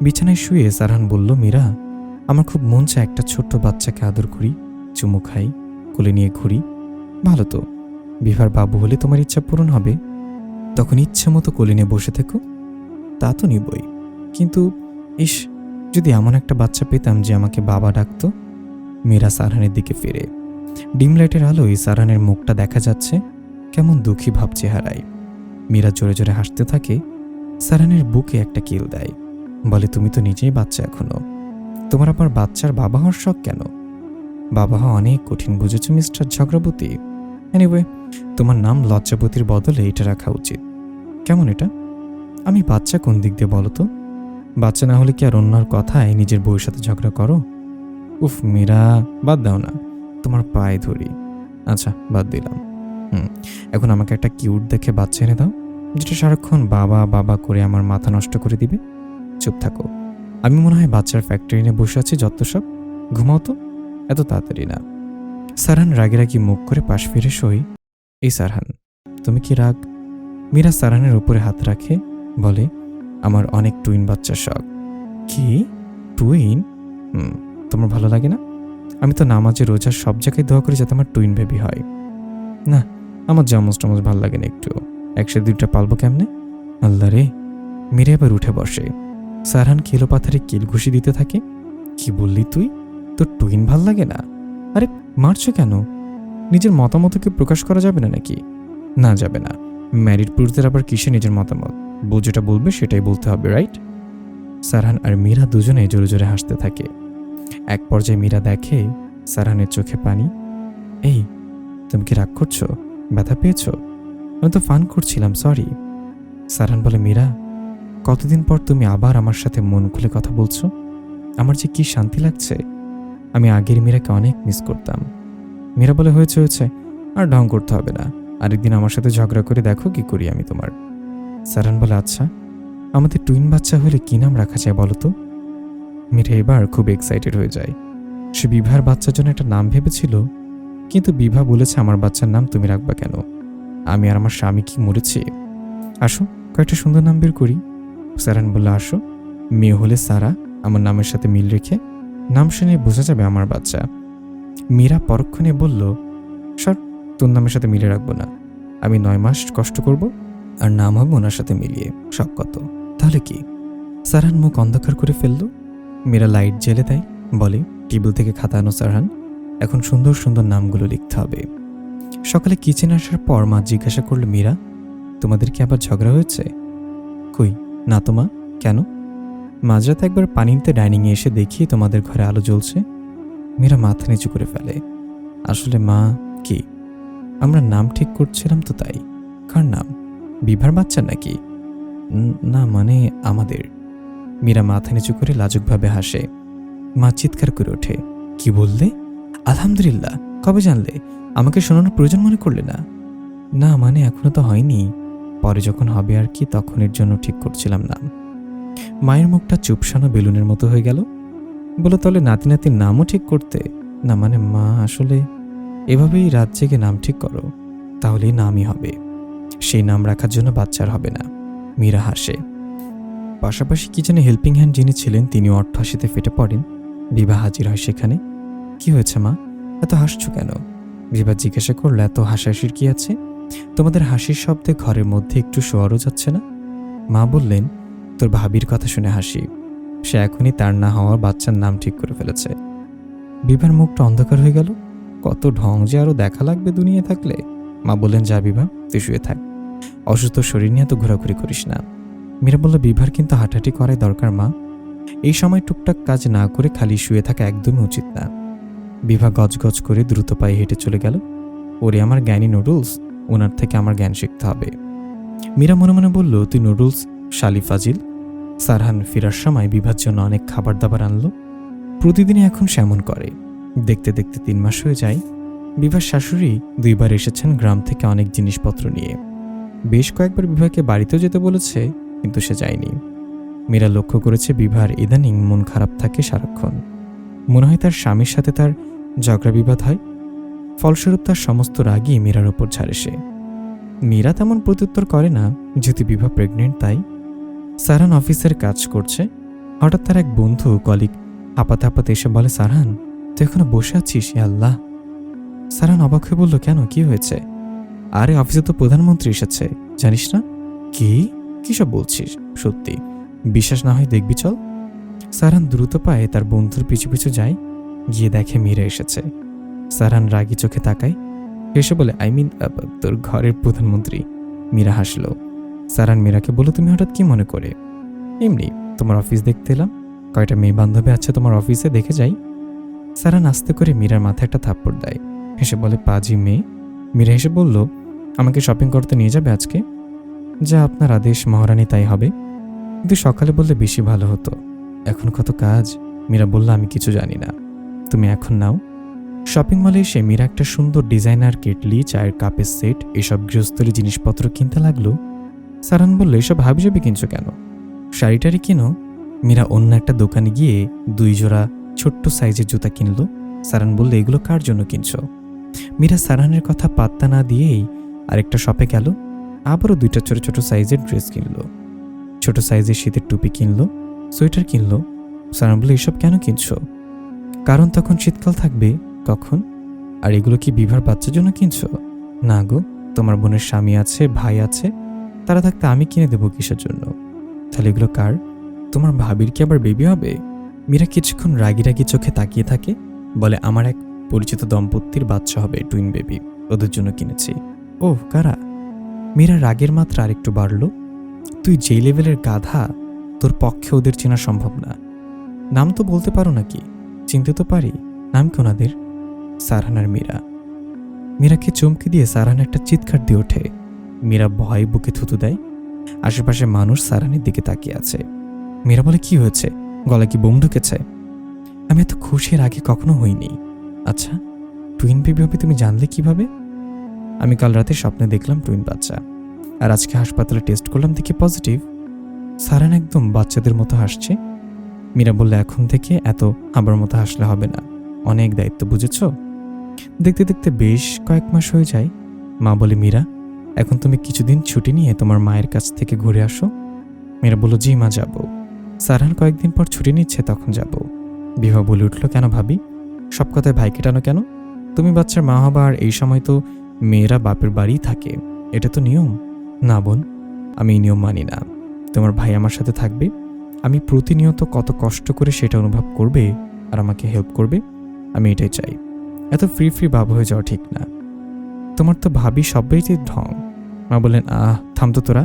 বিছানায় শুয়ে সারহান বলল, মীরা, আমার খুব মন চায় একটা ছোট্ট বাচ্চাকে আদর করি, চুমু খাই, কোলে নিয়ে ঘুরি। ভালো তো, বিভার বাবু হলে তোমার ইচ্ছা পূরণ হবে। তখন ইচ্ছে মতো কোলে নিয়ে বসে থেকো। তা তো নিবই, কিন্তু ইস, যদি এমন একটা বাচ্চা পেতাম যে আমাকে বাবা ডাকতো। মীরা সারহানের দিকে ফিরে। ডিম লাইটের আলোয় সারহানের মুখটা দেখা যাচ্ছে, কেমন দুঃখী ভাব চেহারায়। মীরা জোরে জোরে হাসতে থাকে। সারহানের বুকে একটা কিল দেয়, বলে, তুমি তো নিজেই বাচ্চা এখনো, তোমার আবার বাচ্চার বাবা হওয়ার শখ কেন? বাবা হওয়া অনেক কঠিন, বুঝেছ মিস্টার ঝগড়াবতী? এনিওয়ে, তোমার নাম লজ্জাবতীর বদলে এটা রাখা উচিত। কেমন এটা? আমি বাচ্চা কোন দিক দিয়ে বলো তো? বাচ্চা না হলে কি আর অন্যর কথায় নিজের বউয়ের সাথে ঝগড়া করো? উফ মীরা, বাদ দাও না, তোমার পায়ে ধরি। আচ্ছা, বাদ দিলাম। এখন আমাকে একটা কিউট দেখে বাচ্চা এনে দাও, যেটা সারাক্ষণ বাবা বাবা করে আমার মাথা নষ্ট করে দিবে। চুপ থাকো, আমি মনে হয় বাচ্চার ফ্যাক্টরি নিয়ে বসে আছি যত সব। ঘুমাও তো, এত তাড়াতাড়ি না। সারহান রাগে রাগি মুখ করে পাশ ফিরে সই। এই সারহান, তুমি কি রাগ? মীরা সারহানের উপরে হাত রাখে, বলে, আমার অনেক টুইন বাচ্চার শখ। কি টুইন? তোমার ভালো লাগে না? আমি তো নামাজে রোজার সব জায়গায় দোয়া করি যাতে আমার টুইন বেবি হয়। না, আমার জমজ টমজ ভাল লাগে না একটু। একসাথে দুইটা পালবো কেমনে? আল্লাহ রে। মীরা এবার উঠে বসে। সারহান কিলো পাথারে কিল ঘুষি দিতে থাকে। কি বললি তুই? তোর টুইন ভাল লাগে না? আরে মারছো কেন? নিজের মতামতকে প্রকাশ করা যাবে না নাকি? না, যাবে না। ম্যারিড পুরুষদের আবার কিসে নিজের মতামত? বউ যেটা বলবে সেটাই বলতে হবে, রাইট? সারহান আর মীরা দুজনে জোরে জোরে হাসতে থাকে। এক পর্যায়ে মীরা দেখে সারহানের চোখে পানি। এই, তুমি কি রাগ করছো? ব্যথা পেয়েছো? আমি তো ফান করছিলাম, সরি। সারহান বলে, মীরা, কতদিন পর তুমি আবার আমার সাথে মন খুলে কথা বলছো। আমার যে কি শান্তি লাগছে। আমি আগের মীরাকে অনেক মিস করতাম। মীরা বলে, হয়েছে হয়েছে, আর ঢং করতে হবে না। আরেকদিন আমার সাথে ঝগড়া করে দেখো কি করি আমি তোমার। সারহান বলে, আচ্ছা, আমাদের টুইন বাচ্চা হলে কি নাম রাখা যায় বলো তো? মীরা এবার খুব এক্সাইটেড হয়ে যায়। সে বিভার বাচ্চার জন্য একটা নাম ভেবেছিল, কিন্তু বিভা বলেছে, আমার বাচ্চার নাম তুমি রাখবা কেন? আমি আর আমার স্বামী কি মরেছি? আসো, কয়েকটা সুন্দর নাম বের করি। সারহান বলল, আসো। মেয়ে হলে সারা, আমার নামের সাথে মিল রেখে। নাম শুনে বোঝা যাবে আমার বাচ্চা। মীরা পরক্ষণে বলল, সর, তোর নামের সাথে মিলে রাখবো না। আমি 9 মাস কষ্ট করব, আর নাম হবে ওনার সাথে মিলিয়ে। সব কত? তাহলে কি? সারহান মুখ অন্ধকার করে ফেলল। মীরা লাইট জ্বেলে দেয়, বলে, টেবিল থেকে খাতা আনো সারহান, এখন সুন্দর সুন্দর নামগুলো লিখতে হবে। সকালে কিচেনে আসার পর মা জিজ্ঞাসা করল, মীরা, তোমাদের কি আবার ঝগড়া হয়েছে? কই না তো মা, কেন? মাঝরাতে একবার পানি নিতে ডাইনিংয়ে এসে দেখি তোমাদের ঘরে আলো জ্বলছে। মীরা মাথা নিচু করে ফেলে। আসলে মা, কি, আমরা নাম ঠিক করছিলাম তো তাই। কার নাম? বিভার বাচ্চা নাকি? না, মানে আমাদের। মীরা মাথা নিচু করে লাজুকভাবে হাসে। মা চিৎকার করে ওঠে, কি বললে? আলহামদুলিল্লাহ, কবে জানলে? আমাকে শোনানোর প্রয়োজন মনে করলে না? না মানে এখনো তো হয়নি, পরে যখন হবে আর কি, তখন এর জন্য ঠিক করছিলাম নাম। মায়ের মুখটা চুপসানো বেলুনের মতো হয়ে গেল। বলে, তাহলে নাতি নাতির নামও ঠিক করতে? না মানে মা, আসলে এভাবেই রাত জেগে নাম ঠিক করো, তাহলেই নামই হবে। সেই নাম রাখার জন্য বাচ্চার হবে না। মীরা হাসে। পাশাপাশি কিচেনে হেল্পিং হ্যান্ড যিনি ছিলেন তিনি অট্টহাসিতে ফেটে পড়েন। বিভা হাজির হয় সেখানে। কি হয়েছে মা, এত হাসছো কেন? বিভা জিজ্ঞাসা করল, এত হাসাহাসির কি আছে? তোমাদের হাসির শব্দে ঘরের মধ্যে একটু শোয়ারও যাচ্ছে না। মা বললেন, তোর ভাবির কথা শুনে হাসি। সে এখনই তার না হওয়া বাচ্চার নাম ঠিক করে ফেলেছে। বিভার মুখটা অন্ধকার হয়ে গেল। কত ঢং যে আরো দেখা লাগবে দুনিয়ায় থাকলে। মা বললেন, যা বিভা, তুই শুয়ে থাক, অসুস্থ শরীর নিয়ে তো ঘোরাঘুরি করিস না। মীরা বলল, বিভার কিন্তু হাঁটাহাঁটি করাই দরকার মা, এই সময় টুকটাক কাজ না করে খালি শুয়ে থাকা একদমই উচিত না। বিভা গজগজ করে দ্রুত পায়ে হেঁটে চলে গেল। ওরে আমার জ্ঞানী নুডলস, ওনার থেকে আমার জ্ঞান শিখতে হবে। মীরা মনে মনে বলল, তুই নুডলস শালি ফাজিল। সারহান ফেরার সময় বিভার জন্য অনেক খাবার দাবার আনলো। প্রতিদিনই এখন সেমন করে। দেখতে দেখতে 3 মাস হয়ে যায়। বিভার শাশুড়ি 2 বার এসেছেন গ্রাম থেকে অনেক জিনিসপত্র নিয়ে। বেশ কয়েকবার বিভাকে বাড়িতেও যেতে বলেছে, কিন্তু সে যায়নি। মীরা লক্ষ্য করেছে বিভার ইদানিং মন খারাপ থাকে সারাক্ষণ। মনে হয় তার স্বামীর সাথে তার ঝগড়া বিবাদ হয়, ফলস্বরূপ তার সমস্ত রাগই মীরার ওপর ঝাড়ে সে। মীরা তেমন প্রত্যুত্তর করে না, যেহেতু বিভা প্রেগনেন্ট তাই। সারহান অফিসের কাজ করছে, হঠাৎ তার এক বন্ধু কলিগ হাঁপাতে হাঁপাতে এসে বলে, সারহান তুই এখনো বসে আছিস? হে আল্লাহ! সারহান অবাক হয়ে বলল, কেন, কি হয়েছে? আরে অফিসে তো প্রধানমন্ত্রী এসেছে, জানিস না? কি সব বলছিস? সত্যি? বিশ্বাস না হয় দেখবি চল। সারহান দ্রুত পায়ে তার বন্ধুর পিছু পিছু যায়, গিয়ে দেখে মীরা এসেছে। সারহান রাগী চোখে তাকায়, হেসে বলে, আই মিন তোর ঘরের প্রধানমন্ত্রী। মীরা হাসলো। সারহান মীরাকে বলল, তুমি হঠাৎ কি মনে করে? এমনি তোমার অফিস দেখতে এলাম, কয়টা মেয়ে বান্ধবী আছে তোমার অফিসে, দেখে যাই। সারহান আস্তে করে মীরার মাথায় একটা থাপ্পড় দেয়, হেসে বলে, পাজি মেয়ে। মীরা হেসে বলল, আমাকে শপিং করতে নিয়ে যাবে আজকে? যা আপনার আদেশ মহারানী, তাই হবে, কিন্তু সকালে বললে বেশি ভালো হতো, এখন কত কাজ। মীরা বলল, আমি কিছু জানি না, তুমি এখন নাও। শপিং মলে এসে মীরা একটা সুন্দর ডিজাইনার কেটলি, চায়ের কাপের সেট, এসব গৃহস্থলী জিনিসপত্র কিনতে লাগলো। সারহান বলল, এসব হাবিজাবি কিনছো কেন? শাড়িটারি কিনো। মীরা অন্য একটা দোকানে গিয়ে 2 জোড়া ছোট্ট সাইজের জুতা কিনলো। সারহান বলল, এগুলো কার জন্য কিনছো? মীরা সারহানের কথা পাত্তা না দিয়েই আরেকটা শপে গেল, আবারও 2টা ছোট ছোট সাইজের ড্রেস কিনলো, ছোট সাইজের শীতের টুপি কিনলো, সোয়েটার কিনলো। সারহান বলল, এসব কেন কিনছো? কারণ তখন শীতকাল থাকবে। কখন? আর এগুলো কি বিভার বাচ্চার জন্য কিনছো? না গো, তোমার বোনের স্বামী আছে, ভাই আছে, তারা থাকতে আমি কিনে দেবো কিসের জন্য? তাহলে এগুলো কার? তোমার ভাবির কি আবার বেবি হবে? মীরা কিছুক্ষণ রাগি রাগি চোখে তাকিয়ে থাকে, বলে, আমার এক পরিচিত দম্পতির বাচ্চা হবে, টুইন বেবি, ওদের জন্য কিনেছি। ওহ, কারা? মীরা রাগের মাত্রা আরেকটু বাড়ল। তুই যেই লেভেলের গাধা, তোর পক্ষে ওদের চেনা সম্ভব না। নাম তো বলতে পারো নাকি? চিনতে তো পারি। নাম কি ওনাদের? সারহান আর মীরা। মীরাকে চমকে দিয়ে সারহান একটা চিৎকার দিয়ে ওঠে। মীরা ভয়ে বুকে থুতু দেয়। আশেপাশে মানুষ সারহানের দিকে তাকিয়ে আছে। মীরা বলে, কি হয়েছে? গলায় কি বোম ঢুকেছে? আমি এত খুশির আগে কখনো হইনি। আচ্ছা, টুইন বেবি হবে তুমি জানলে কিভাবে? আমি কাল রাতে স্বপ্নে দেখলাম টুইন বাচ্চা, আর আজকে হাসপাতালে টেস্ট করলাম, দেখি পজিটিভ। সারহান একদম বাচ্চাদের মতো হাসছে। মীরা বললে, এখন থেকে এত আবার মতো হাসলে হবে না, অনেক দায়িত্ব, বুঝেছ? দেখতে দেখতে বেশ কয়েক মাস হয়ে যায়। মা বলে, মীরা এখন তুমি কিছুদিন ছুটি নিয়ে তোমার মায়ের কাছ থেকে ঘুরে আসো। মীরা বলল, জি মা, যাব। সারহান কয়েকদিন পর ছুটি নিচ্ছে, তখন যাব। বিভা বলে উঠল, কেন ভাবি, সব কথায় ভাইকে টানো কেন? তুমি বাচ্চার মা হবা, আর এই সময় তো মেয়েরা বাপের বাড়িই থাকে, এটা তো নিয়ম। না বোন, আমি এই নিয়ম মানি না। তোমার ভাই আমার সাথে থাকবে, আমি প্রতিনিয়ত কত কষ্ট করে সেটা অনুভব করবে আর আমাকে হেল্প করবে, আমি এটাই চাই। এত ফ্রি ফ্রি ভাব হয়ে যাওয়া ঠিক না। তোমার তো ভাবি সবাই যে ঢং। মা বললেন, থামতো তোরা,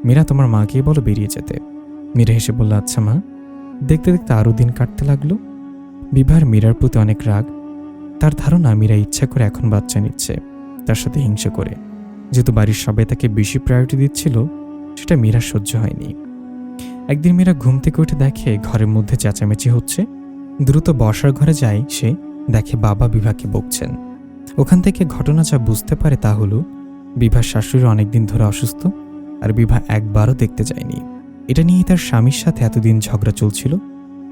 মীরা তোমার মাকেই বলো বেরিয়ে যেতে। মীরা হেসে বলল, আচ্ছা মা। দেখতে দেখতে আরও দিন কাটতে লাগলো। বিভার মীরার প্রতি অনেক রাগ। তার ধারণা মীরা ইচ্ছা করে এখন বাচ্চা নিচ্ছে, তার সাথে হিংসে করে। যেহেতু বাড়ির সবাই তাকে বেশি প্রায়োরিটি দিচ্ছিল, সেটা মীরা সহ্য হয়নি। একদিন মীরা ঘুম থেকে উঠে দেখে ঘরের মধ্যে চেঁচামেচি হচ্ছে। দ্রুত বসার ঘরে যায় সে, দেখে বাবা বিভাকে বকছেন। ওখান থেকে ঘটনা যা বুঝতে পারে তা হলো, বিভার শাশুড়ি অনেকদিন ধরে অসুস্থ, আর বিভা একবারও দেখতে যায়নি। এটা নিয়েই তার স্বামীর সাথে এতদিন ঝগড়া চলছিল,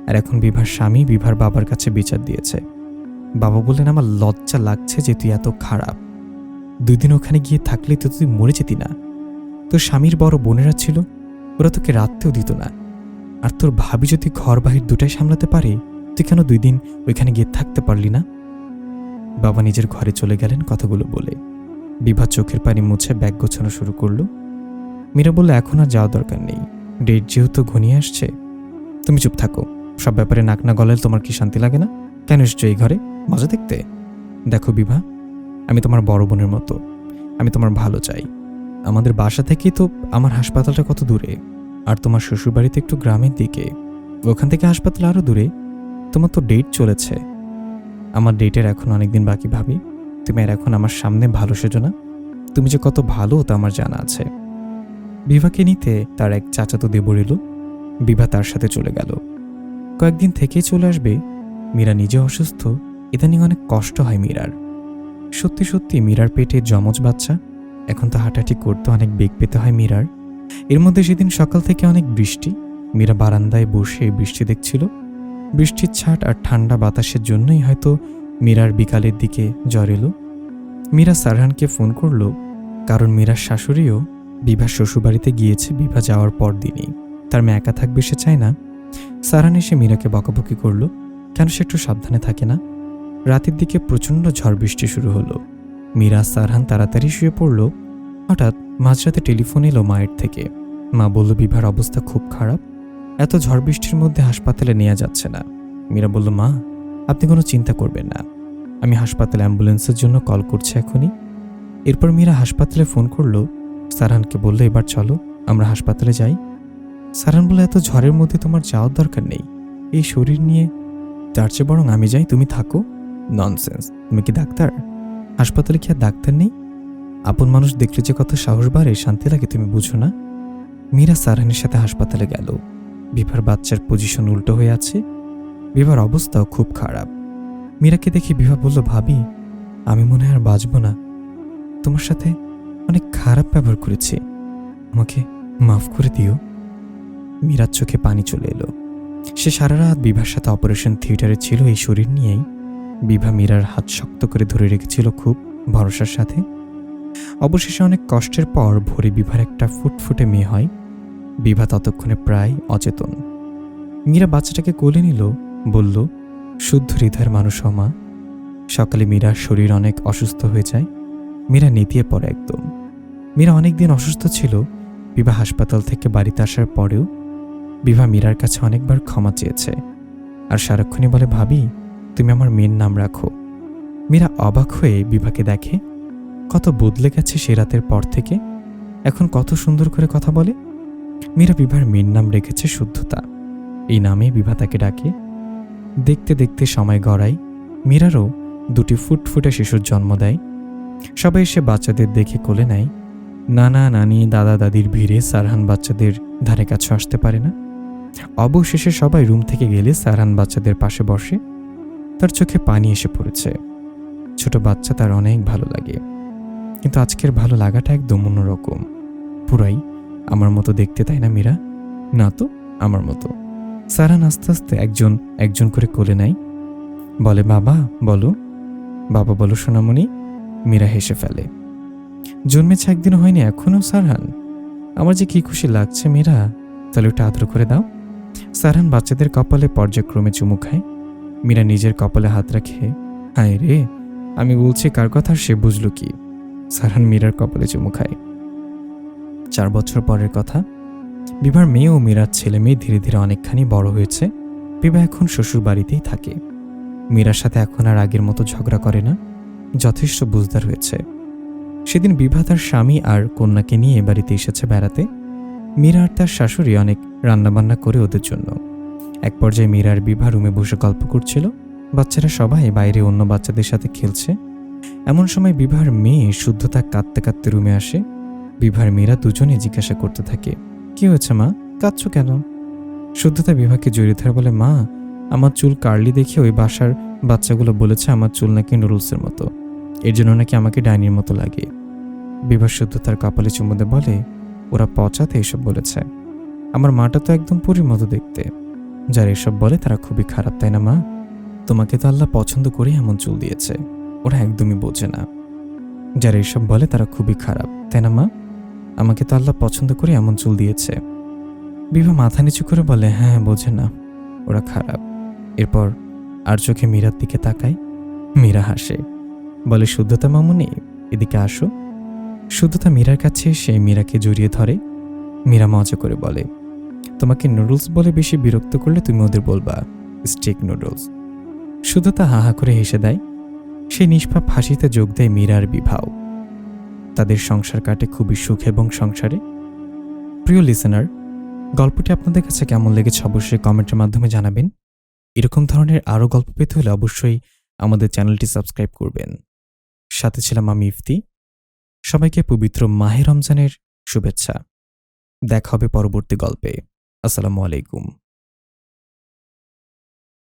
আর এখন বিভার স্বামী বিভার বাবার কাছে বিচার দিয়েছে। বাবা বললেন, আমার লজ্জা লাগছে যে তুই এত খারাপ। 2 দিন ওখানে গিয়ে থাকলেই তো তুই মরে যেতি না। তোর স্বামীর বড় বোনেরা ছিল, ওরা তোকে রাখতেও দিত না। আর তোর ভাবি যদি ঘর বাহির দুটাই সামলাতে পারে, তুই কেন 2 দিন ওইখানে গিয়ে থাকতে পারলি না? বাবা নিজের ঘরে চলে গেলেন কথাগুলো বলে। বিভা চোখের পানি মুছে ব্যাগ গোছানো শুরু করলো। মীরা বলল, এখন আর যাওয়া দরকার নেই, ডেট যেহেতু ঘনিয়ে আসছে। তুমি চুপ থাকো, সব ব্যাপারে নাক না গলালে তোমার কি শান্তি লাগে না? কেন এসছো এই ঘরে, মজা দেখতে? দেখো বিভা, আমি তোমার বড় বোনের মতো, আমি তোমার ভালো চাই। আমাদের বাসা থেকেই তো আমার হাসপাতালটা কত দূরে, আর তোমার শ্বশুরবাড়িতে একটু গ্রামের দিকে, ওখান থেকে হাসপাতাল আরও দূরে। তোমার তো ডেট চলেছে, আমার ডেটের এখন অনেকদিন বাকি ভাবি। তুমি আর এখন আমার সামনে ভালো সেজো না, তুমি যে কত ভালো তা আমার জানা আছে। বিভাকে নিতে তার এক চাচাতো দেবর এলো। বিভা তার সাথে চলে গেল। কয়েকদিন থেকেই চলে আসবে। মীরা নিজে অসুস্থ, ইদানিং অনেক কষ্ট হয় মীরার। সত্যি সত্যি মীরার পেটে যমজ বাচ্চা, এখন তো হাঁটাহাঁটি করতে অনেক বেগ পেতে হয় মীরার। এর মধ্যে সেদিন সকাল থেকে অনেক বৃষ্টি, মীরা বারান্দায় বসে বৃষ্টি দেখছিল। বৃষ্টির ছাট আর ঠান্ডা বাতাসের জন্যই হয়তো মীরার বিকালের দিকে জ্বর এলো। মীরা সারহানকে ফোন করলো, কারণ মীরার শাশুড়িও বিভার শ্বশুরবাড়িতে গিয়েছে বিভা যাওয়ার পর দিনই। তার মেয়ে একা থাকবে, সে চায় না। সারহান এসে মীরাকে বকাবকি করলো, কেন সে একটু সাবধানে থাকে না। রাতের দিকে প্রচণ্ড ঝড় বৃষ্টি শুরু হলো। মীরা সারহান তাড়াতাড়ি শুয়ে পড়ল। হঠাৎ মাঝরাতে টেলিফোন এলো মায়ের থেকে। মা বলল বিভার অবস্থা খুব খারাপ, এত ঝড় বৃষ্টির মধ্যে হাসপাতালে নেওয়া যাচ্ছে না। মীরা বলল, মা আপনি কোনো চিন্তা করবেন না, আমি হাসপাতালে অ্যাম্বুলেন্সের জন্য কল করছি এখনই। এরপর মীরা হাসপাতালে ফোন করলো। সারহানকে বলল, এবার চলো আমরা হাসপাতালে যাই। সারহান বলল, এত ঝড়ের মধ্যে তোমার যাওয়ার দরকার নেই, এই শরীর নিয়ে, তার চেয়ে বরং আমি যাই, তুমি থাকো। ননসেন্স, তুমি কি ডাক্তার? হাসপাতালে কি আর ডাক্তার নেই? আপন মানুষ দেখলে যে কত সাহস বাড়ে, শান্তি লাগে, তুমি বুঝো না? মীরা সারহানের সাথে হাসপাতালে গেল। বিভার বাচ্চার পজিশন উল্টো হয়ে আছে, বিভার অবস্থাও খুব খারাপ। মীরাকে দেখে বিভা বলল, ভাবি আমি মনে হয় আর বাঁচব না, তোমার সাথে অনেক খারাপ ব্যবহার করেছি, আমাকে মাফ করে দিও। মীরার চোখে পানি চলে এলো। সে সারা রাত বিভার সাথে অপারেশন থিয়েটারে ছিল এই শরীর নিয়েই। বিভা মীরার হাত শক্ত করে ধরে রেখেছিল খুব ভরসার সাথে। অবশেষে অনেক কষ্টের পর ভোরে বিভার একটা ফুটফুটে মেয়ে হয়। বিভা ততক্ষণে প্রায় অচেতন। মীরা বাচ্চাটাকে কোলে নিল, বলল, শুদ্ধ হৃদয়ের মানুষ মা। সকালে মীরার শরীর অনেক অসুস্থ হয়ে যায়। মীরা নেতিয়ে পড়ে একদম। মীরা অনেকদিন অসুস্থ ছিল। বিভা হাসপাতাল থেকে বাড়িতে আসার পরেও বিভা মীরার কাছে অনেকবার ক্ষমা চেয়েছে, আর সারাক্ষণই বলে, ভাবি তুমি আমার মেয়ের নাম রাখো। মীরা অবাক হয়ে বিভাকে দেখে, কত বদলে গেছে সে রাতের পর থেকে, এখন কত সুন্দর করে কথা বলে। মীরা বিভার মেয়ের নাম রেখেছে শুদ্ধতা, এই নামে বিভা তাকে ডাকে। দেখতে দেখতে সময় গড়ায়। মীরারও দুটি ফুটফুটে শিশুর জন্ম দেয়। সবাই এসে বাচ্চাদের দেখে কোলে নেয়। নানা নানি দাদা দাদির ভিড়ে সারহান বাচ্চাদের ধারে কাছে আসতে পারে না। অবশেষে সবাই রুম থেকে গেলে সারহান বাচ্চাদের পাশে বসে। তার চোখে পানি এসে পড়েছে। ছোট বাচ্চা তার অনেক ভালো লাগে, কিন্তু আজকের ভালো লাগাটা একদম অন্যরকম। পুরাই আমার মতো দেখতে, তাই না মীরা? না তো, আমার মতো। সারহান আস্তে আস্তে একজন একজন করে কোলে নেয়। বলে, বাবা বলো, বাবা বলো সোনামণি। মীরা হেসে ফেলে। জন্মেছে একদিন হয়নি এখনো সারহান, আমার যে কি খুশি লাগছে। মীরা তাহলে ওটা আদর করে দাও। সারহান বাচ্চাদের কপালে পর্যায়ক্রমে চুমু খায়। মীরা নিজের কপালে হাত রাখে, হায় রে, আমি বলছি কার কথা, সে বুঝলো কি? সারহান মীরার কপালে চুমু খায়। 4 বছর পরের কথা। বিভার মেয়ে ও মীরার ছেলে মেয়ে ধীরে ধীরে অনেকখানি বড় হয়েছে। বিভা এখন শ্বশুর বাড়িতেই থাকে। মীরার সাথে এখন আর আগের মতো ঝগড়া করে না, যথেষ্ট বুঝদার হয়েছে। সেদিন বিভা তার স্বামী আর কন্যাকে নিয়ে বাড়িতে এসেছে বেড়াতে। মীরা আর তার শাশুড়ি অনেক রান্নাবান্না করে ওদের জন্য। এক পর্যায়ে মীরা আর বিভা রুমে বসে গল্প করছিল। বাচ্চারা সবাই বাইরে অন্য বাচ্চাদের সাথে খেলছে। এমন সময় বিভার মেয়ে শুদ্ধতা কাঁদতে কাঁদতে রুমে আসে। বিভার মেয়েরা দুজনে জিজ্ঞাসা করতে থাকে, কি হয়েছে মা, কাঁদছো কেন? শুদ্ধতা বিভাকে জড়িয়ে ধরে বলে, মা আমার চুল কার্লি দেখে ওই বাসার বাচ্চাগুলো বলেছে আমার চুল নাকি নুডলসের মতো, এর জন্য নাকি আমাকে ডাইনির মতো লাগে। বিভা শুদ্ধতার কপালে চুমু দিয়ে বলে, ওরা পচাতে এসব বলেছে, আমার মাটা তো একদম পরীর মতো দেখতে। যারা এসব বলে তারা খুবই খারাপ, তাই না মা? তোমাকে তো আল্লাহ পছন্দ করে এমন চুল দিয়েছে, ওরা একদমই বোঝে না। যারা এসব বলে তারা খুবই খারাপ, তাই না মা? আমাকে তো আল্লাহ পছন্দ করে এমন চুল দিয়েছে। বিভা মাথা নিচু করে বলে, হ্যাঁ বোঝে না, ওরা খারাপ। এরপর আর চোখে মীরার দিকে তাকায়। মীরা হাসে, বলে, শুদ্ধতা মামুনি এদিকে আসো। শুদ্ধতা মীরার কাছে এসে মীরাকে জড়িয়ে ধরে। মীরা মজা করে বলে, তোমাকে নুডলস বলে বেশি বিরক্ত করলে তুমি ওদের বলবা স্টিক নুডলস। শুদ্ধতা হা হা করে হেসে দেয়। সেই নিষ্পাপ হাসিতে যোগ দেয় মীরা আর বিভাও। তাদের সংসার কাটে খুবই সুখ এবং সংসারে। প্রিয় লিসেনার, গল্পটি আপনাদের কাছে কেমন লেগেছে অবশ্যই কমেন্টের মাধ্যমে জানাবেন। এরকম ধরনের আরও গল্প পেতে হলে অবশ্যই আমাদের চ্যানেলটি সাবস্ক্রাইব করবেন। সাথে ছিলাম আমি ইফতি। সবাইকে পবিত্র মাহে রমজানের শুভেচ্ছা। দেখা হবে পরবর্তী গল্পে। আসসালামু আলাইকুম।